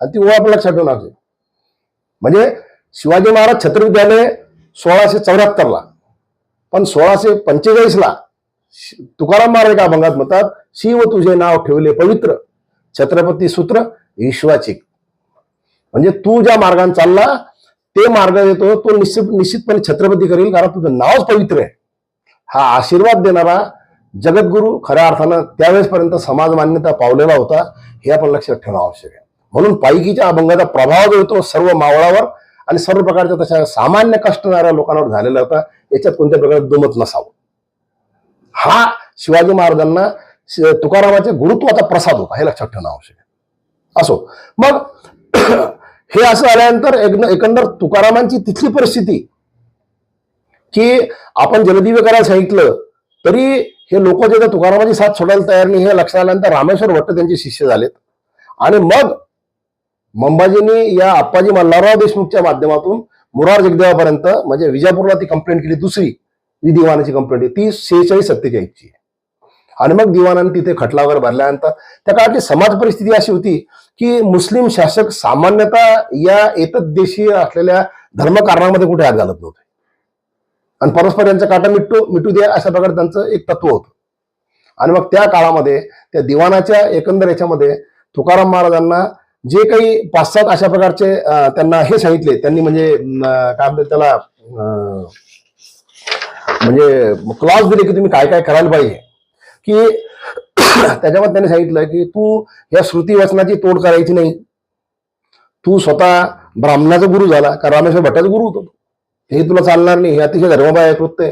Speaker 1: आणि ती ओळ आपण लक्षात ठेवून लागते. म्हणजे शिवाजी महाराज छत्र विद्यालय 1674ला, पण 1645ला तुकाराम महाराज एका अभंगात म्हणतात, शिव तुझे नाव ठेवले पवित्र, छत्रपती सूत्र विश्वाचिक. म्हणजे तू ज्या मार्गाने चालला ते मार्ग येतो तो निश्चितपणे छत्रपती करेल, कारण तुझं नावच पवित्र आहे. हा आशीर्वाद देणारा जगद्गुरु खऱ्या अर्थानं त्यावेळेसपर्यंत समाज मान्यता पावलेला होता, हे आपण लक्षात ठेवणं आवश्यक आहे. म्हणून पायकीच्या अभंगाचा प्रभाव जो येतो सर्व मावळावर आणि सर्व प्रकारच्या तशा सामान्य कष्टणाऱ्या लोकांवर झालेला होता, याच्यात कोणत्या प्रकारे दुमत नसावं. हा शिवाजी महाराजांना तुकारामाच्या गुरुत्वाचा प्रसाद होता, हे लक्षात ठेवणं आवश्यक आहे. असो, मग हे असं आल्यानंतर एकंदर तुकारामांची तिथली परिस्थिती की आपण जलदिव्य करायला सांगितलं तरी हे लोक जे तुकारामाची साथ सोडायला तयार नाही, हे लक्षात आल्यानंतर रामेश्वर भट्ट त्यांचे शिष्य झालेत. आणि मग मंबाजींनी या आप्पाजी मल्हारराव देशमुखच्या माध्यमातून मुरार जगदेवापर्यंत, म्हणजे विजापूरला ती कंप्लेंट केली, दुसरी दिवाणाची कंप्लेंट ती 46-47 ची आहे. आणि मग दिवाणाने तिथे खटला वगैरे भरल्यानंतर त्या काळातली समाज परिस्थिती अशी होती की मुस्लिम शासक सामान्यतः या एतद्देशीय असलेल्या धर्मकारणामध्ये कुठे हात घालत नव्हते आणि परस्पर यांचा काटा मिटू दे अशा प्रकारे त्यांचं एक तत्व होतं. आणि मग त्या काळामध्ये त्या दिवाणाच्या एकंदर याच्यामध्ये तुकाराम महाराजांना जे काही 5-7 अशा प्रकारचे त्यांना हे सांगितले त्यांनी, म्हणजे काय म्हणतात त्याला, म्हणजे क्लॉज दिले की तुम्ही काय काय करायला पाहिजे. की त्याच्यामध्ये त्यांनी सांगितलं की तू या श्रुती वचनाची तोड करायची नाही. तू स्वतः ब्राह्मणाचा गुरु झाला, का रामेश्वर भट्टाचा गुरु होतो, हे तुला चालणार नाही. हे अतिशय धर्मबाह्य कृत्य आहे.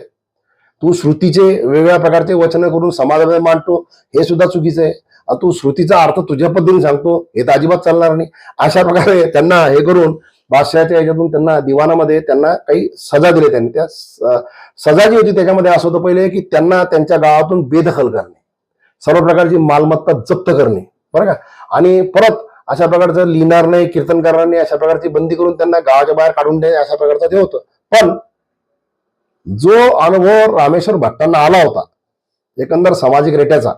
Speaker 1: तू श्रुतीचे वेगवेगळ्या प्रकारचे वचन करून समाजामध्ये मांडतो, हे सुद्धा चुकीचं आहे. तू श्रुतीचा अर्थ तुझ्या पद्धतीने सांगतो, हे तर अजिबात चालणार नाही. अशा प्रकारे त्यांना हे करून बादशहाच्या ह्याच्यातून त्यांना दिवाणामध्ये त्यांना काही सजा दिली. त्यांनी त्या सजा जी होती त्याच्यामध्ये असं होतं पहिले की त्यांना त्यांच्या गावातून बेदखल करणे, सर्व प्रकारची मालमत्ता जप्त करणे, बरं का, आणि परत अशा प्रकारचं लिहिणार नाही, कीर्तन करणार नाही, अशा प्रकारची बंदी करून त्यांना गावाच्या बाहेर काढून द्यायचे, अशा प्रकारचं ते होतं. पण जो अनुभव रामेश्वर भट्टांना आला होता एकंदर सामाजिक रेट्याचा,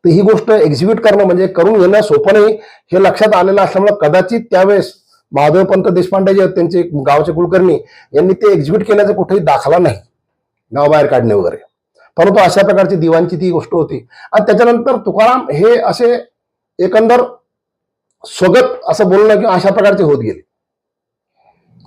Speaker 1: तर ही गोष्ट एक्झिक्यूट करणं म्हणजे करून घेणं सोपं नाही हे लक्षात आलेलं असल्यामुळे कदाचित त्यावेळेस महादेवपंत देशपांडे जे त्यांचे गावचे कुलकर्णी यांनी ते एक्झिक्यूट केल्याचा कुठेही दाखला नाही, गावाबाहेर काढणे वगैरे. परंतु अशा प्रकारची दिवाणची ती गोष्ट होती. आणि त्याच्यानंतर तुकाराम हे असे एकंदर स्वगत असं बोलणं की अशा प्रकारचे होत गेले.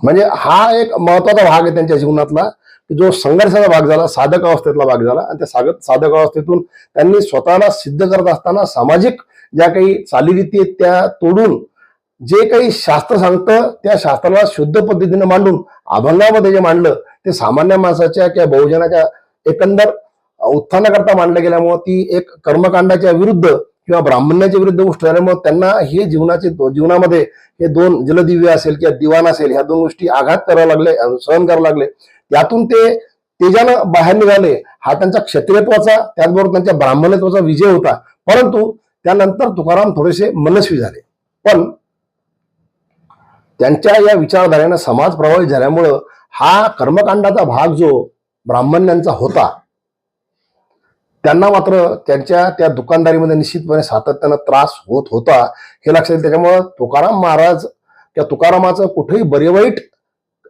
Speaker 1: म्हणजे हा एक महत्वाचा भाग आहे त्यांच्या जीवनातला, की जो संघर्षाचा भाग झाला, साधक अवस्थेतला भाग झाला. आणि त्या साधक अवस्थेतून त्यांनी स्वतःला सिद्ध करत असताना सामाजिक ज्या काही चालीरीती आहेत त्या तोडून जे काही शास्त्र सांगतं त्या शास्त्राला शुद्ध पद्धतीने मांडून अभंगामध्ये जे मांडलं ते सामान्य माणसाच्या किंवा बहुजनाच्या एकंदर उत्थानाकरता मांडलं गेल्यामुळे ती एक कर्मकांडाच्या विरुद्ध किंवा ब्राह्मण्याच्या विरुद्ध गोष्ट झाल्यामुळे त्यांना हे जीवनामध्ये हे 2 जलदिव्य असेल किंवा दिवाण असेल, ह्या 2 गोष्टी आघात करायला लागले, सहन करायला लागले. त्यातून ते तेजानं बाहेर निघाले. हा त्यांचा क्षत्रियत्वाचा त्याचबरोबर त्यांच्या ब्राह्मणत्वाचा विजय होता. परंतु त्यानंतर तुकाराम थोडेसे मनस्वी झाले. पण त्यांच्या या विचारधारेनं समाज प्रभावित झाल्यामुळं हा कर्मकांडाचा भाग जो ब्राह्मणांचा होता त्यांना मात्र त्यांच्या त्या दुकानदारीमध्ये निश्चितपणे सातत्यानं त्रास होत होता हे लक्षात येईल. त्याच्यामुळं तुकाराम महाराज त्या तुकारामाचं कुठेही बरे वाईट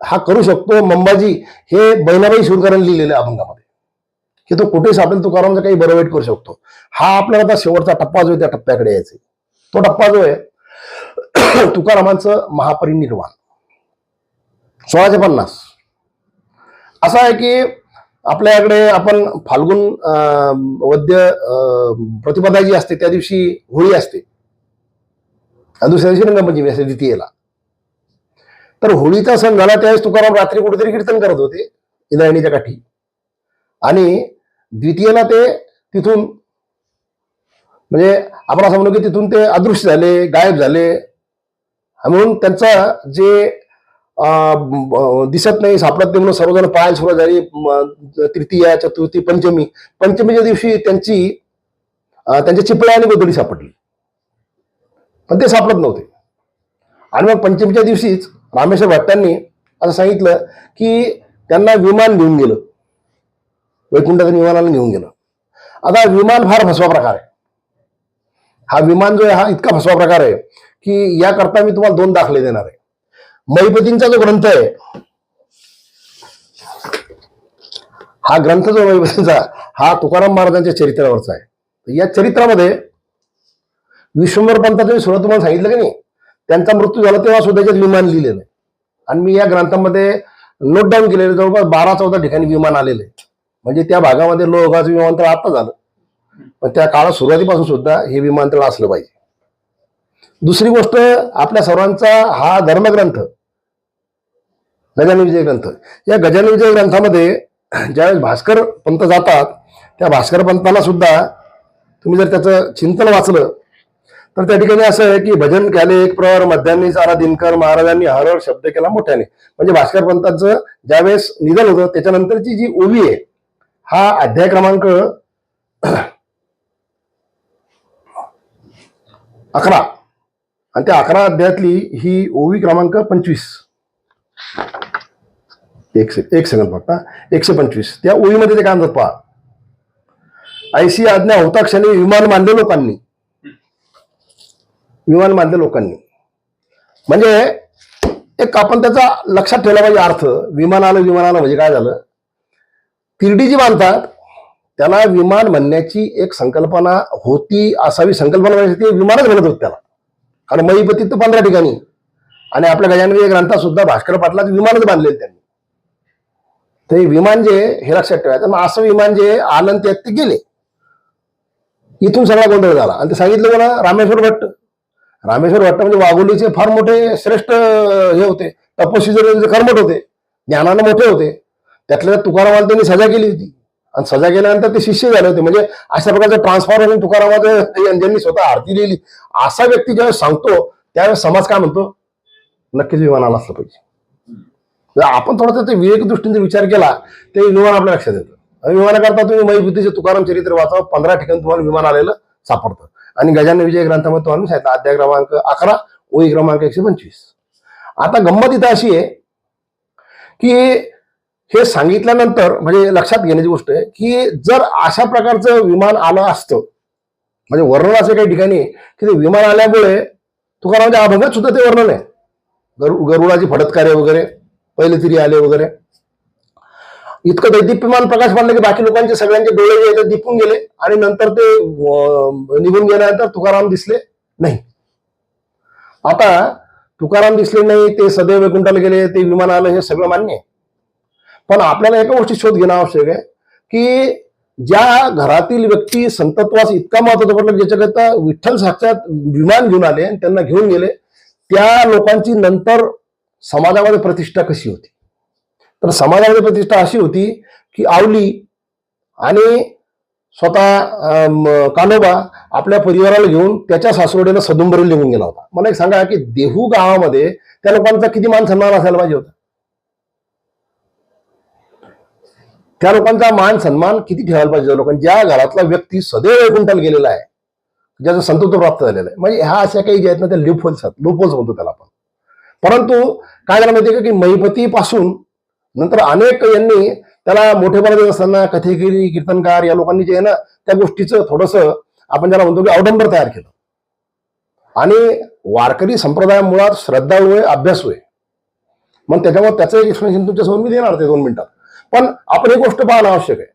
Speaker 1: हा करू शकतो. मंबाजी हे बहिणाबाई शिवकरांनी लिहिलेल्या अभंगामध्ये की तो कुठेही सापडेल तुकारामचं काही बरं वाईट करू शकतो. हा आपल्याला आता शेवटचा टप्पा जो आहे त्या टप्प्याकडे यायचे. तो टप्पा जो आहे तुकारामांचं महापरिनिर्वाण 1650 असा आहे की आपल्याकडे आपण फाल्गुन वद्य प्रतिपदा जी असते त्या दिवशी होळी असते, दुसऱ्या दिवशी रंगपंचमी असते द्वितीयेला. तर होळीचा सण झाला त्यावेळेस तुकाराम रात्री कुठेतरी कीर्तन करत होते इंद्रायणीच्या काठी, आणि द्वितीयेला ते तिथून म्हणजे आपण असं म्हणू की तिथून ते अदृश्य झाले, गायब झाले. म्हणून त्यांचा जे दिसत नाही, सापडत नाही म्हणून सर्वजण पाहायला सुरुवात झाली. तृतीया, चतुर्थी, पंचमीच्या दिवशी त्यांच्या चिपळ्या आणि गोधडी सापडली, पण ते सापडत नव्हते. आणि मग पंचमीच्या दिवशीच रामेश्वर भट्टांनी असं सांगितलं की त्यांना विमान घेऊन गेलं, वैकुंठाच्या विमानाला घेऊन गेलं. आता विमान फार फसवा प्रकार आहे. हा विमान जो आहे हा इतका फसवा प्रकार आहे की याकरता मी तुम्हाला 2 दाखले देणार आहे. महिपतींचा जो ग्रंथ आहे, हा ग्रंथ जो महिपतींचा हा तुकाराम महाराजांच्या चरित्रावरचा आहे. या चरित्रामध्ये विश्वंभर पंताचं सुरुवात तुम्हाला सांगितलं की नाही, त्यांचा मृत्यू झाला तेव्हा सुद्धा त्याच्यात विमान लिहिलेलं आहे. आणि मी या ग्रंथामध्ये नोट डाऊन केलेलं जवळपास 12-14 ठिकाणी विमान आलेले आहे. म्हणजे त्या भागामध्ये लोहगाचं विमानतळ आता झालं, पण त्या काळात सुरुवातीपासून सुद्धा हे विमानतळ असलं पाहिजे. दुसरी गोष्ट, आपल्या सर्वांचा हा धर्मग्रंथ गजानन विजय ग्रंथ, या गजानन विजय ग्रंथामध्ये ज्यावेळेस भास्कर पंत जातात त्या भास्कर पंताला सुद्धा तुम्ही जर त्याचं चिंतन वाचलं तर त्या ठिकाणी असं आहे की भजन केले एक प्रवर मध्यान्ही सारा दिनकर महाराजांनी हर हर शब्द केला मोठ्याने. म्हणजे भास्कर पंतांचं ज्यावेळेस निधन होतं त्याच्यानंतरची जी ओवी आहे हा अध्याय क्रमांक 11 आणि त्या 11 अध्यायातली ही ओवी क्रमांक 25. एक सेकंड फक्त, 125 त्या ओळीमध्ये ते काय म्हणतात पहा. ऐशी आज्ञा होता क्षणी विमान बांधले लोकांनी. म्हणजे एक आपण त्याचा लक्षात ठेवला पाहिजे अर्थ. विमान आलं म्हणजे काय झालं, तिरडी जी बांधतात त्याला विमान म्हणण्याची एक संकल्पना होती, असावी संकल्पना ती विमानच म्हणत होत त्याला. कारण महिपतीत तर 15 ठिकाणी आणि आपल्या गजानन ग्रंथात सुद्धा भास्कर पाटलाच विमानच बांधलेले त्यांनी. तर हे विमान जे हे लक्षात ठेवायचं. मग असं विमान जे आलं त्यात ते गेले, इथून सगळा गोंधळ झाला. आणि ते सांगितलं मला रामेश्वर भट्ट म्हणजे वाघोलीचे फार मोठे श्रेष्ठ हे होते, तपस्वी कर्मठ होते, ज्ञानानं मोठे होते. त्यातल्या तुकारामाला त्यांनी सजा केली होती आणि सजा केल्यानंतर ते शिष्य झाले होते. म्हणजे अशा प्रकारचं ट्रान्सफॉर्मेशन तुकारामाचं ज्यांनी स्वतः आरती लिहिली, असा व्यक्ती ज्यावेळेस सांगतो त्यावेळेस समाज काय म्हणतो, नक्कीच विमानाला असलं पाहिजे. आपण थोडंसं ते विवेक दृष्टीने विचार केला ते विमान आपल्या लक्षात येतं. विमानाकरता तुम्ही महिभूतीचे तुकाराम चरित्र वाचा, 15 ठिकाणी तुम्हाला विमान आलेलं सापडतं. आणि गजानन विजय ग्रंथामध्ये तुम्हाला सांगितलं अध्याय क्रमांक 11 ओळी क्रमांक 125. आता गंमत इथं अशी आहे की हे सांगितल्यानंतर म्हणजे लक्षात घेण्याची गोष्ट आहे की जर अशा प्रकारचं विमान आलं असतं, म्हणजे वर्णन असे काही ठिकाणी की ते विमान आल्यामुळे तुकारामाच्या अभंगात सुद्धा ते वर्णन आहे. गरुडाची फडतकारे वगैरे पहिले तरी आले वगैरे, इतकं दैदिप्यमान प्रकाश मानलं की बाकी लोकांचे सगळ्यांचे डोळे जे दिपून गेले आणि नंतर ते निघून गेल्यानंतर तुकाराम दिसले नाही. आता तुकाराम दिसले नाही, ते सदैव वैकुंठाला गेले, ते विमान आलं, हे सगळं मान्य आहे. पण आपल्याला एका गोष्टी शोध घेणं आवश्यक आहे की ज्या घरातील व्यक्ती संतत्वास इतका महत्वाचा पडला, ज्याच्याकरता विठ्ठल साक्षात विमान घेऊन आले आणि त्यांना घेऊन गेले, त्या लोकांची नंतर समाजामध्ये प्रतिष्ठा कशी होती. तर समाजामध्ये प्रतिष्ठा अशी होती की आवली आणि स्वतः कान्होबा आपल्या परिवाराला घेऊन त्याच्या सासवडीला सदुंबरीला निघून गेला होता. मला एक सांगा की देहू गावामध्ये त्या लोकांचा किती मान सन्मान असायला पाहिजे होता. त्या लोकांचा मान सन्मान किती ठेवायला पाहिजे लोकांनी, ज्या घरातला व्यक्ती सदैव वैकुंठाला गेलेला आहे, ज्याचं संतत्व प्राप्त झालेलं आहे. म्हणजे ह्या अशा काही ज्या आहेत ना त्या लूपहोल्स म्हणतो त्याला आपण. परंतु काय झालं माहितीये का की महिपती पासून नंतर अनेक यांनी त्याला मोठेपणा देत असताना कथेगिरी कीर्तनकार या लोकांनी जे आहे ना त्या गोष्टीचं थोडंसं आपण ज्याला म्हणतो की अवडंबर तयार केलं. आणि वारकरी संप्रदाय मुळात श्रद्धाळू आहे, अभ्यासू आहे. मग त्याच्यामुळे त्याचं एक एक्सप्लेनेशन तुमच्यासमोर मी देणार ते 2 मिनिटात. पण आपण ही गोष्ट पाहणं आवश्यक आहे.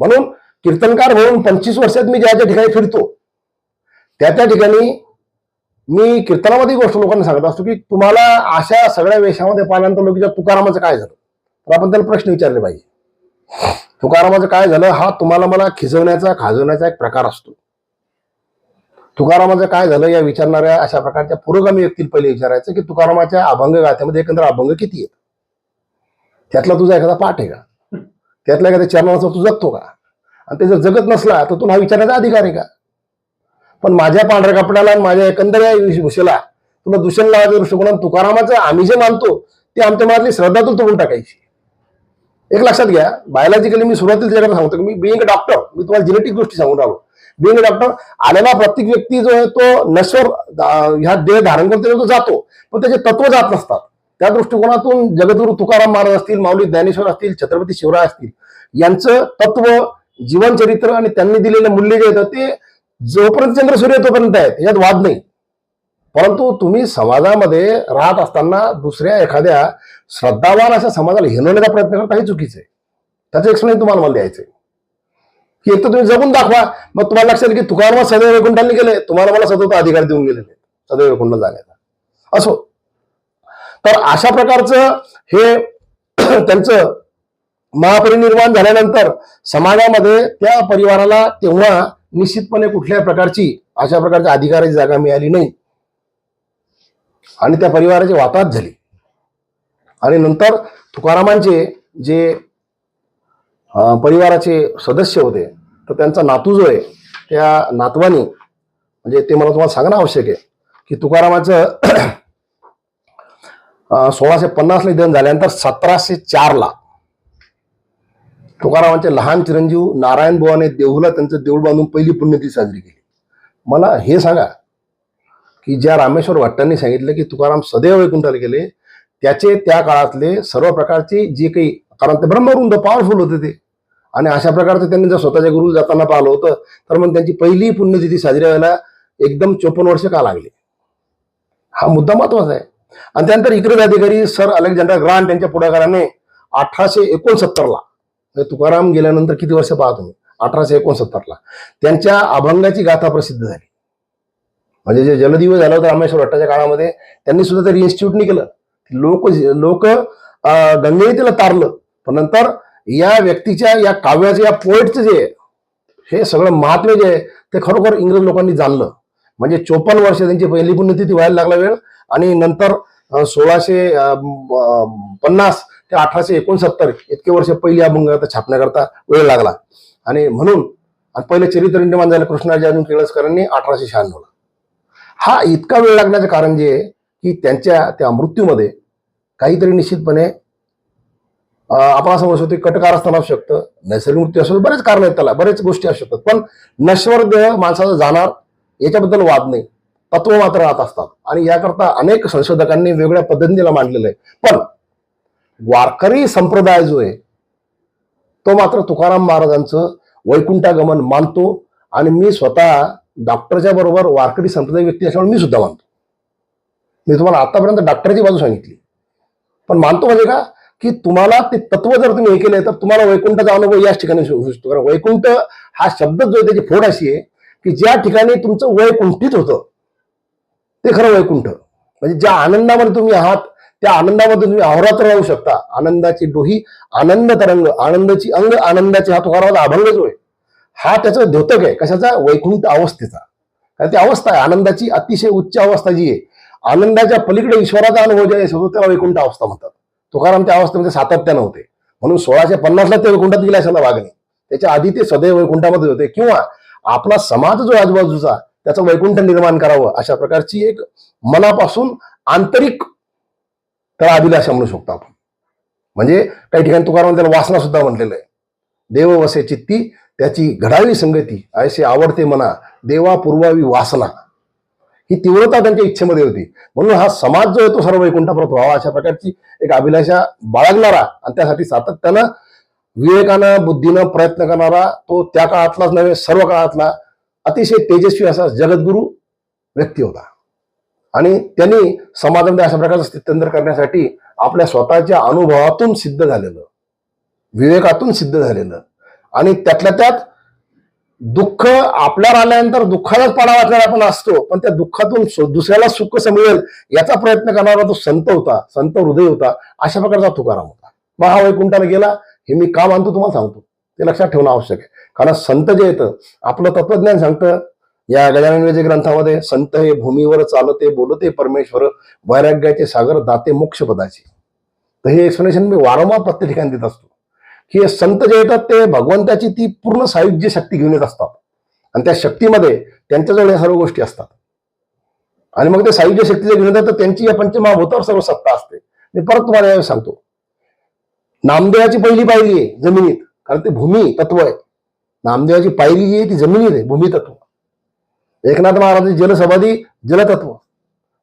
Speaker 1: म्हणून कीर्तनकार म्हणून 25 वर्षात मी ज्या ठिकाणी फिरतो त्या ठिकाणी मी कीर्तनामध्ये गोष्ट लोकांना सांगत असतो की तुम्हाला अशा सगळ्या वेशामध्ये पाहिल्यानंतर लोक तुकारामाचं काय झालं, तर आपण त्याला प्रश्न विचारले पाहिजे. तुकारामाचं काय झालं हा तुम्हाला मला खिजवण्याचा खाजवण्याचा एक प्रकार असतो. तुकारामाचं काय झालं या विचारणाऱ्या अशा प्रकारच्या पुरोगामी व्यक्तीला पहिले विचारायचं की तुकारामाच्या अभंग गाथेमध्ये एकंदर अभंग किती आहेत, त्यातला तुझा एखादा पाठ आहे का, त्यातल्या एखाद्या चरणाचा तू जगतो का, आणि ते जर जगत नसला तर तुला हा विचारण्याचा अधिकार आहे का. पण माझ्या पांढऱ्या कपड्याला आणि माझ्या एकंदर या विषयाला तुला दूषण लावायच्या दृष्टिकोनात तुकारामाचं आम्ही जे मानतो ते आमच्या मनातली श्रद्धा तू तोडून टाकायची. एक लक्षात घ्या, बायोलॉजिकली मी सुरुवातीला त्याच्याकडे सांगतो की मी बिईंग डॉक्टर, मी तुम्हाला जेनेटिक गोष्टी सांगून राहिलो. बिईंग डॉक्टर आलेला प्रत्येक व्यक्ती जो आहे तो नश्वर ह्या देह धारण करतो तो जातो, पण त्याचे तत्व जात नसतात. त्या दृष्टिकोनातून जगद्गुरु तुकाराम महाराज असतील, माऊली ज्ञानेश्वर असतील, छत्रपती शिवराय असतील, यांचं तत्व जीवनचरित्र आणि त्यांनी दिलेले मूल्य जे येतं ते जोपर्यंत चंद्र सूर्य तोपर्यंत आहेत, यात वाद नाही. परंतु तुम्ही समाजामध्ये राहत असताना दुसऱ्या एखाद्या श्रद्धावान अशा समाजाला हिनवण्याचा प्रयत्न करता हे चुकीचं आहे. त्याचं एक्सप्लेन तुम्हाला मला द्यायचंय की एक तर तुम्ही जगून दाखवा, मग तुम्हाला लक्षात की तुकाराम सदैव वैकुंठाला गेले, तुम्हाला मला सतत अधिकार देऊन गेलेले सदैव वैकुंठाला जाण्याचा असो. तर अशा प्रकारचं हे त्यांचं महापरिनिर्वाण झाल्यानंतर समाजामध्ये त्या परिवाराला तेव्हा निश्चितपणे कुठल्याही प्रकारची अशा प्रकारच्या अधिकाराची जागा मिळाली नाही आणि त्या परिवाराची वाताहत झाली. आणि नंतर तुकारामांचे जे परिवाराचे सदस्य होते तर त्यांचा नातू जो आहे त्या नातवानी म्हणजे ते मला तुम्हाला सांगणं आवश्यक आहे की तुकारामाचं 1650 निधन झाल्यानंतर 1704 तुकारामांचे लहान चिरंजीव नारायण बुवाने देहूला त्यांचं देऊळ बांधून पहिली पुण्यतिथी साजरी केली. मला हे सांगा की ज्या रामेश्वर भट्टांनी सांगितलं की तुकाराम सदैव वैकुंठाला गेले, त्याचे त्या काळातले सर्व प्रकारचे जे काही, कारण ते ब्रह्मवृंद पॉवरफुल होते ते, आणि अशा प्रकारचं त्यांनी जर स्वतःच्या गुरु जाताना पाहिलं होतं तर मग त्यांची पहिली पुण्यतिथी साजरी व्हायला एकदम 54 वर्ष का लागली? हा मुद्दा महत्वाचा आहे. आणि त्यानंतर इकडे अधिकारी सर अलेक्झांडर ग्रांट यांच्या पुढाकाराने 1869 ला, तुकाराम गेल्यानंतर किती वर्ष पाहा तुम्ही, 1869 ला त्यांच्या अभंगाची गाथा प्रसिद्ध झाली. म्हणजे जे जलदिवस झाला होता रामेश्वर भट्टाच्या काळामध्ये, त्यांनी सुद्धा ते रिइन्स्टिट्यूटनी केलं. लोक लोक गंगेने त्याला तारलं, पण नंतर या व्यक्तीच्या, या काव्याचं, या पोएटचं जे हे सगळं महात्म्य जे आहे ते खरोखर इंग्रज लोकांनी जाणलं. म्हणजे 54 वर्ष त्यांची पहिली पुण्यतिथी व्हायला लागला वेळ, आणि नंतर 1650 ते 1869 इतके वर्ष पहिली अभंग छापण्याकरता वेळ लागला. आणि म्हणून पहिलं चरित्र निर्माण झालं कृष्णाजी अर्जुन केळसकरांनी 1896 ला. हा इतका वेळ लागण्याचं कारण जे आहे की त्यांच्या त्या मृत्यूमध्ये काहीतरी निश्चितपणे आपण असं म्हणू शकतो कटकारस्थान असू शकतं, नैसर्गिक मृत्यू असू, बरेच कारण आहेत त्याला, बरेच गोष्टी असू शकतात. पण नश्वर देह माणसाचा जाणार याच्याबद्दल वाद नाही, तत्व मात्र राहत असतात. आणि याकरता अनेक संशोधकांनी वेगळ्या पद्धतीने मांडलेलं आहे. पण वारकरी संप्रदाय जो आहे तो मात्र तुकाराम महाराजांचं वैकुंठागमन मानतो. आणि मी स्वतः डॉक्टरच्या बरोबर वारकरी संप्रदाय व्यक्ती असल्यामुळे मी सुद्धा मानतो. मी तुम्हाला आतापर्यंत डॉक्टरची बाजू सांगितली, पण मानतो म्हणजे का की तुम्हाला ते तत्व जर तुम्ही हे केले तर तुम्हाला वैकुंठाचा अनुभव याच ठिकाणी होऊ शकतो. कारण वैकुंठ हा शब्द जो आहे त्याची फोड अशी आहे की ज्या ठिकाणी तुमचं वय कुंठित होतं ते खरं वैकुंठ. म्हणजे ज्या आनंदामध्ये तुम्ही आहात त्या आनंदामध्ये तुम्ही अहोरात्र राहू शकता. आनंदाची डोही, आनंद तरंग, आनंदाची अंग, आनंदाची, हा तुकारामाचा अभंग जो आहे हा त्याचं द्योतक आहे. कशाचा? वैकुंठ अवस्थेचा. कारण ती अवस्था आहे आनंदाची, अतिशय उच्च अवस्था जी आहे, आनंदाच्या पलीकडे ईश्वराचा अनुभव जे आहे त्याला वैकुंठ अवस्था म्हणतात. तुकाराम त्या अवस्थेमध्ये सातत्यानं होते, म्हणून 1650 ला ते वैकुंठात गेले असायला भाग नाही. त्याच्या आधी ते सदैव वैकुंठामध्ये होते. किंवा आपला समाज जो आजूबाजूचा त्याचं वैकुंठ निर्माण करावं अशा प्रकारची एक मनापासून आंतरिक त्याला अभिलाषा म्हणू शकतो आपण. म्हणजे काही ठिकाणी तुकाराम त्याला वासना सुद्धा म्हटलेलं आहे. देव वसे चित्ती त्याची घडावी संगती, ऐसे आवडते मना देवा पूर्वावी वासना. ही तीव्रता त्यांच्या इच्छेमध्ये होती. म्हणून हा समाज जो आहे तो सर्व वैकुंठाप्रत व्हावा अशा प्रकारची एक अभिलाषा बाळगणारा आणि त्यासाठी सातत्यानं विवेकानं, बुद्धीनं प्रयत्न करणारा तो त्या काळातलाच नव्हे सर्व काळातला अतिशय तेजस्वी असा जगद्गुरु व्यक्ती होता. आणि त्यांनी समाजामध्ये अशा प्रकारचं स्थित्यंतर करण्यासाठी आपल्या स्वतःच्या अनुभवातून सिद्ध झालेलं, विवेकातून सिद्ध झालेलं, आणि त्यातल्या त्यात दुःख आपल्याला आल्यानंतर दुःखालाच पाडा वाचणारा आपण असतो, पण त्या दुःखातून दुसऱ्याला सुख समजेल याचा प्रयत्न करणारा तो संत होता, संत हृदय होता. अशा प्रकारचा तुकाराम होता. मग हा वैकुंठाला गेला हे मी का मानतो तुम्हाला सांगतो, ते लक्षात ठेवणं आवश्यक आहे. कारण संत जे येतं आपलं तत्वज्ञान सांगतं या गजानन विजय ग्रंथामध्ये, संत हे भूमीवर चालते बोलते परमेश्वर, वैराग्याचे सागर दाते मोक्षपदाचे. तर हे एक्सप्लेनेशन मी वारंवार प्रत्येक ठिकाणी देत असतो की संत जे येतात ते भगवंताची ती पूर्ण सायुज्य शक्ती घेऊन येत असतात, आणि त्या शक्तीमध्ये त्यांच्याजवळ या सर्व गोष्टी असतात. आणि मग ते सायुज्य शक्तीचे घेऊन येतात तर त्यांची या पंचमहाभूतावर सर्व सत्ता असते. मी परत तुम्हाला यावेळी सांगतो, नामदेवाची पहिली पायरी आहे जमिनीत, कारण ते भूमी तत्व आहे. नामदेवाची पायरी जी आहे ती जमिनीत आहे, भूमी तत्व. एकनाथ महाराजांची जलसमाधी जलतत्व,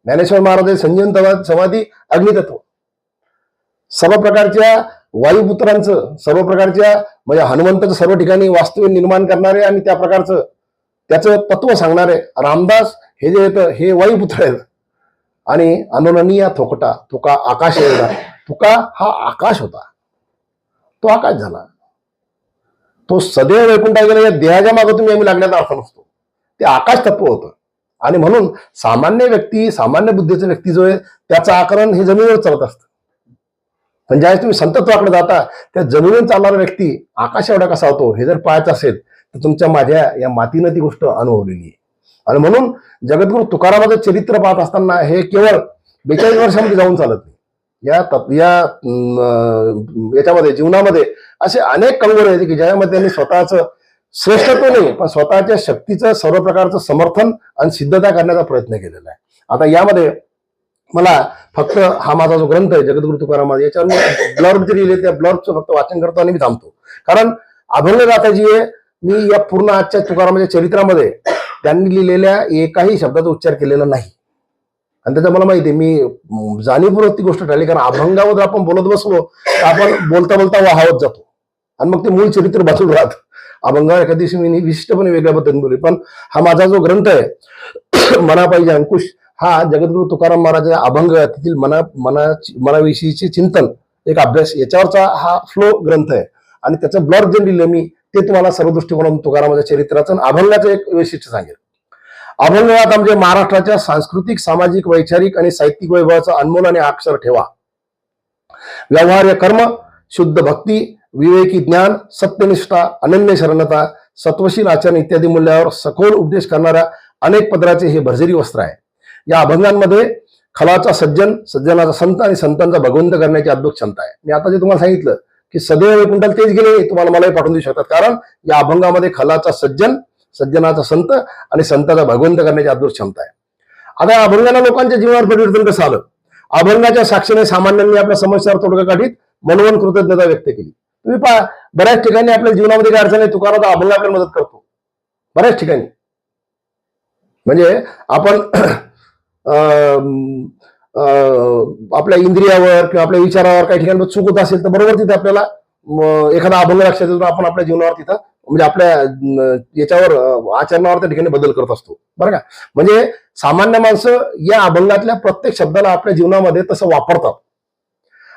Speaker 1: ज्ञानेश्वर महाराजांची संजीवन समाधी अग्नितत्व. सर्व प्रकारच्या वायुपुत्रांचं, सर्व प्रकारच्या म्हणजे हनुमंताचं सर्व ठिकाणी वास्तव्य निर्माण करणारे आणि त्या प्रकारचं त्याचं तत्व सांगणारे रामदास हे जे येतं हे वायुपुत्र आहेत. आणि अनोरणीय थोकटा तुका आकाश एवढा, तुका हा आकाश होता, तो आकाश झाला. तो सदैव वैकुंठात गेला. या देहाच्या मागे तुम्ही आम्ही लागण्याचा अर्थ नसतो, ते आकाश तत्व होतं. आणि म्हणून सामान्य व्यक्ती, सामान्य बुद्धीचा व्यक्ती जो आहे त्याचं आकरण हे जमिनीवर चालत असतं. पण ज्यावेळेस तुम्ही संतत्वाकडे जाता त्या जमिनीवर चालणारा व्यक्ती आकाश एवढा कसा होतो हे जर पाहायचं असेल तर तुमच्या माझ्या या मातीनं ती गोष्ट अनुभवलेली आहे. आणि म्हणून जगद्गुरु तुकारामाचं चरित्र पाहत असताना हे केवळ 42 वर्षामध्ये जाऊन चालत नाही. याच्यामध्ये जीवनामध्ये असे अनेक कंगोरे आहेत की ज्यामध्ये त्यांनी स्वतःचं श्रेष्ठत्व नाही पण स्वतःच्या शक्तीचं सर्व प्रकारचं समर्थन आणि सिद्धता करण्याचा प्रयत्न केलेला आहे. आता यामध्ये मला फक्त हा माझा जो ग्रंथ आहे जगद्गुरु तुकाराम याच्यावर मी ब्लर्ब जे लिहिले त्या ब्लर्बचं फक्त वाचन करतो आणि मी थांबतो. कारण अभंगगाथा जी आहे मी या पूर्ण आजच्या तुकारामाच्या चरित्रामध्ये त्यांनी लिहिलेल्या एकाही शब्दाचा उच्चार केलेला नाही. आणि त्याचं मला माहिती आहे, मी जाणीवपूर्वक ती गोष्ट टाळली. कारण अभंगावर आपण बोलत बसलो तर आपण बोलता बोलता वाहवत जातो आणि मग ते मूळ चरित्र बाजूला राहत. अभंग एका दिवशी मी विशिष्टपणे वेगळ्या पद्धतीने बोलेल, पण हा माझा जो ग्रंथ आहे मना पाहिजे अंकुश, हा जगद्गुरु तुकाराम महाराज अभंगातील मनाविषयीचे चिंतन, एक अभ्यास, याच्यावरचा हा फ्लो ग्रंथ आहे. आणि त्याचं ब्लॉग जे लिहिलं मी ते तुम्हाला सर्व दृष्टिकोनातून तुकारामाच्या चरित्राचं अभंगाचं एक वैशिष्ट्य सांगेल. अभंग आता म्हणजे महाराष्ट्राच्या सांस्कृतिक, सामाजिक, वैचारिक आणि साहित्यिक वैभवाचा अनमोल आणि अक्षर ठेवा. व्यवहार्य कर्म, शुद्ध भक्ती, विवेकी ज्ञान, सत्यनिष्ठा, अनन्य शरणता, सत्वशील आचरण इत्यादी मूल्यावर सखोल उपदेश करणाऱ्या अनेक पदराचे हे भरजरी वस्त्र आहे. या अभंगांमध्ये खलाचा सज्जन, सज्जनाचा संत आणि संतांचा भगवंत करण्याची अद्भुत क्षमता आहे. मी आता जे तुम्हाला सांगितलं की सदैव वैकुंठाला तेच गेले, तुम्हाला मलाही पाठवून देऊ शकतात, कारण या अभंगामध्ये खलाचा सज्जन, सज्जनाचा संत आणि संतांचा भगवंत करण्याची अद्भुत क्षमता आहे. आता या अभंगाला लोकांच्या जीवनावर परिवर्तन कसं आलं? अभंगाच्या साक्षीने सामान्यांनी आपल्या समस्यावर तोडगा काढीत मनोमन कृतज्ञता व्यक्त केली. तुम्ही पहा, बऱ्याच ठिकाणी आपल्या जीवनामध्ये काय अडचण आहे, तुकाराम अभंग आपल्याला मदत करतो बऱ्याच ठिकाणी. म्हणजे आपण आपल्या इंद्रियावर किंवा आपल्या विचारावर काही ठिकाणी चूक होत असेल तर बरोबर तिथे आपल्याला एखादा अभंग लक्षात येतो, आपण आपल्या जीवनावर तिथं म्हणजे आपल्या याच्यावर आचरणावर त्या ठिकाणी बदल करत असतो, बरं का. म्हणजे सामान्य माणसं या अभंगातल्या प्रत्येक शब्दाला आपल्या जीवनामध्ये तसं वापरतात.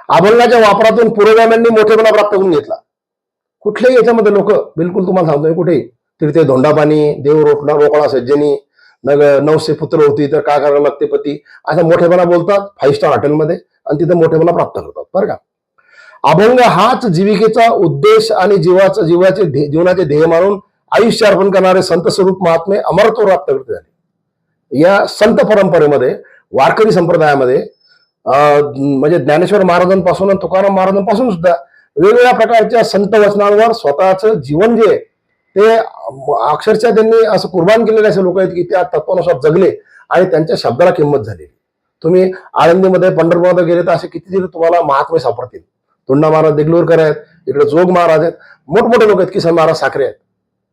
Speaker 1: अभंगाच्या वापरातून पूर्वजांनी मोठेपणा प्राप्त करून घेतला. कुठल्याही याच्यामध्ये लोक, बिलकुल तुम्हाला सांगतोय, कुठेही तीर्थे धोंडापाणी, देव रोकडा सज्जनी, नवसे पुत्र होती तर काय करावं लागते पती, असा मोठेपणा बोलतात 5 स्टार हॉटेलमध्ये आणि तिथं मोठेपणा प्राप्त करतात, बरं का. अभंग हाच जीविकेचा उद्देश आणि जीवनाचे ध्येय मानून आयुष्य अर्पण करणारे संत स्वरूप महात्मे अमरत्व प्राप्त करते झाले. या संत परंपरेमध्ये, वारकरी संप्रदायामध्ये म्हणजे ज्ञानेश्वर महाराजांपासून आणि तुकाराम महाराजांपासून सुद्धा वेगवेगळ्या प्रकारच्या संत वचनांवर स्वतःचं जीवन जे ते अक्षरशः त्यांनी असं कुर्बान केलेले असे लोक आहेत की त्या तत्वानुसार जगले आणि त्यांच्या शब्दाला किंमत झाली. तुम्ही आळंदीमध्ये, पंढरपूरमध्ये गेले तर असे कितीतरी तुम्हाला महात्मे सापडतील. तोंडा महाराज देगलूरकर आहेत, इकडे जोग महाराज आहेत, मोठमोठे लोक आहेत, किसन महाराज साखरे आहेत.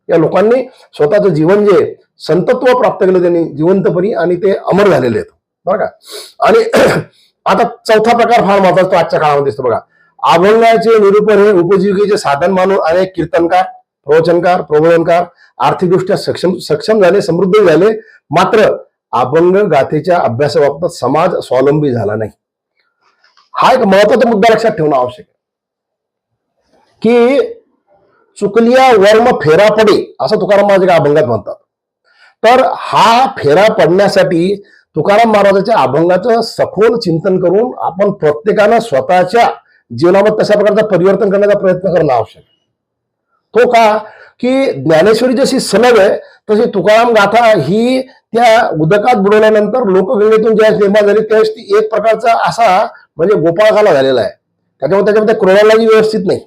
Speaker 1: या लोकांनी स्वतःचं जीवन जे संतत्व प्राप्त केलं त्यांनी जिवंतपणी आणि ते अमर झालेले आहेत, बरं का. आणि आता चौथा प्रकार फार महत्वाचा तो आजच्या काळामध्ये दिसतो बघा. अभंगाचे निरूपण हे उपजीविकेचे साधन मानून अनेक कीर्तनकार, प्रवचनकार, प्रबोधनकार आर्थिकदृष्ट्या सक्षम झाले, समृद्ध झाले. मात्र अभंग गाथेच्या अभ्यासाबाबत समाज स्वावलंबी झाला नाही. हा एक महत्वाचा मुद्दा लक्षात ठेवणं आवश्यक आहे की चुकलिया वर्म फेरा पडे असं तुकाराम महाराज अभंगात म्हणतात. तर हा फेरा पडण्यासाठी तुकाराम महाराजांच्या अभंगाचं सखोल चिंतन करून आपण प्रत्येकानं स्वतःच्या जीवनामध्ये तशा प्रकारचं परिवर्तन करण्याचा प्रयत्न करणं आवश्यक. तो का की ज्ञानेश्वरी जशी सलग आहे तशी तुकाराम गाथा ही त्या उदकात बुडवल्यानंतर लोकगंगेतून ज्या निर्माण झाली त्यावेळेस ती एक प्रकारचा असा म्हणजे गोपाळकाला झालेला आहे. त्याच्यामध्ये क्रोनॉलॉजी व्यवस्थित नाही.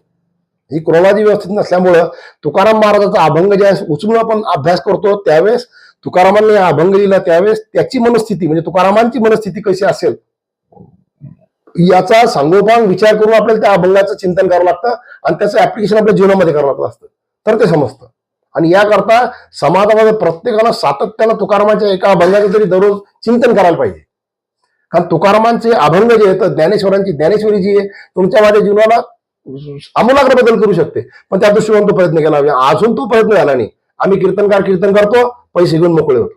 Speaker 1: ही क्रोनॉलॉजी व्यवस्थित नसल्यामुळं तुकाराम महाराजांचा अभंग ज्यावेळेस उचलून आपण अभ्यास करतो त्यावेळेस तुकारामांनी अभंग लिहिला त्यावेळेस त्याची मनस्थिती म्हणजे तुकारामांची मनस्थिती कशी असेल याचा सांगोपांग विचार करून आपल्याला त्या अभंगाचं चिंतन करावं लागतं आणि त्याचं ऍप्लिकेशन आपल्या जीवनामध्ये करावं लागत असतं तर ते समजतं. आणि याकरता समाजामध्ये प्रत्येकाला सातत्यानं तुकारामांच्या एका अभंगाचं तरी दररोज चिंतन करायला पाहिजे. कारण तुकारामांचे अभंग जे आहेत, ज्ञानेश्वरांची ज्ञानेश्वरी जी आहे तुमच्या माझ्या जीवनाला आमूलाग्र बदल करू शकते. पण त्या दृष्टीने तो प्रयत्न केला, अजून तो प्रयत्न झाला नाही. आम्ही कीर्तनकार कीर्तन करतो, पैसे घेऊन मोकळे होतो.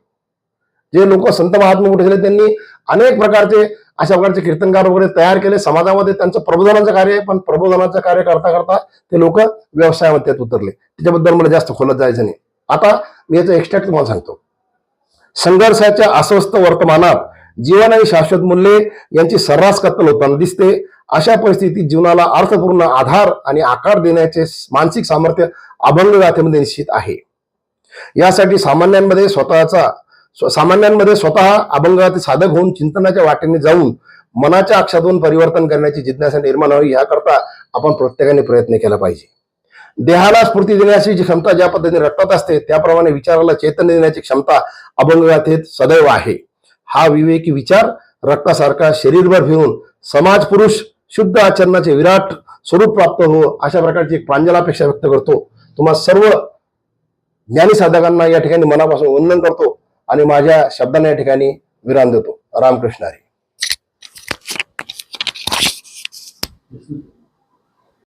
Speaker 1: जे लोक संत महात्मा मोठे झाले त्यांनी अनेक प्रकारचे अशा प्रकारचे कीर्तनकार वगैरे तयार केले. समाजामध्ये त्यांचं प्रबोधनाचं कार्य आहे, पण प्रबोधनाचं कार्य करता करता ते लोक व्यवसायामध्ये उतरले. त्याच्याबद्दल मला जास्त खोलत जायचं नाही. आता मी याचं एक्स्ट्रॅक्ट तुम्हाला सांगतो. संघर्षाच्या अस्वस्थ वर्तमानात जीवन आणि शाश्वत मूल्ये यांची सर्रास कत्तल होताना दिसते. अशा परिस्थितीत जीवनाला अर्थपूर्ण आधार आणि आकार देण्याचे मानसिक सामर्थ्य अभंग गाथेमध्ये निश्चित आहे. यासाठी सामान्यांमध्ये स्वतः अभंगाचे साधक होऊन चिंतनाच्या वाटेने जाऊन मनाच्या अक्षातून परिवर्तन करण्याची जिज्ञासा निर्माण व्हावी याकरता आपण प्रत्येकाने प्रयत्न केला पाहिजे. देहाला स्फूर्ती देण्याची जी क्षमता ज्या पद्धतीने रक्तात असते त्याप्रमाणे विचाराला चैतन्य देण्याची क्षमता अभंगगाथेत सदैव आहे. हा विवेकी विचार रक्तासारखा शरीरभर फिरून समाज पुरुष शुद्ध आचरणाचे विराट स्वरूप प्राप्त हो अशा प्रकारची एक प्रांजलापेक्षा व्यक्त करतो. तुम्हाला सर्व ज्ञानी साधकांना या ठिकाणी मनापासून वंदन करतो आणि माझ्या शब्दांना या ठिकाणी विराम देतो. रामकृष्ण हरी.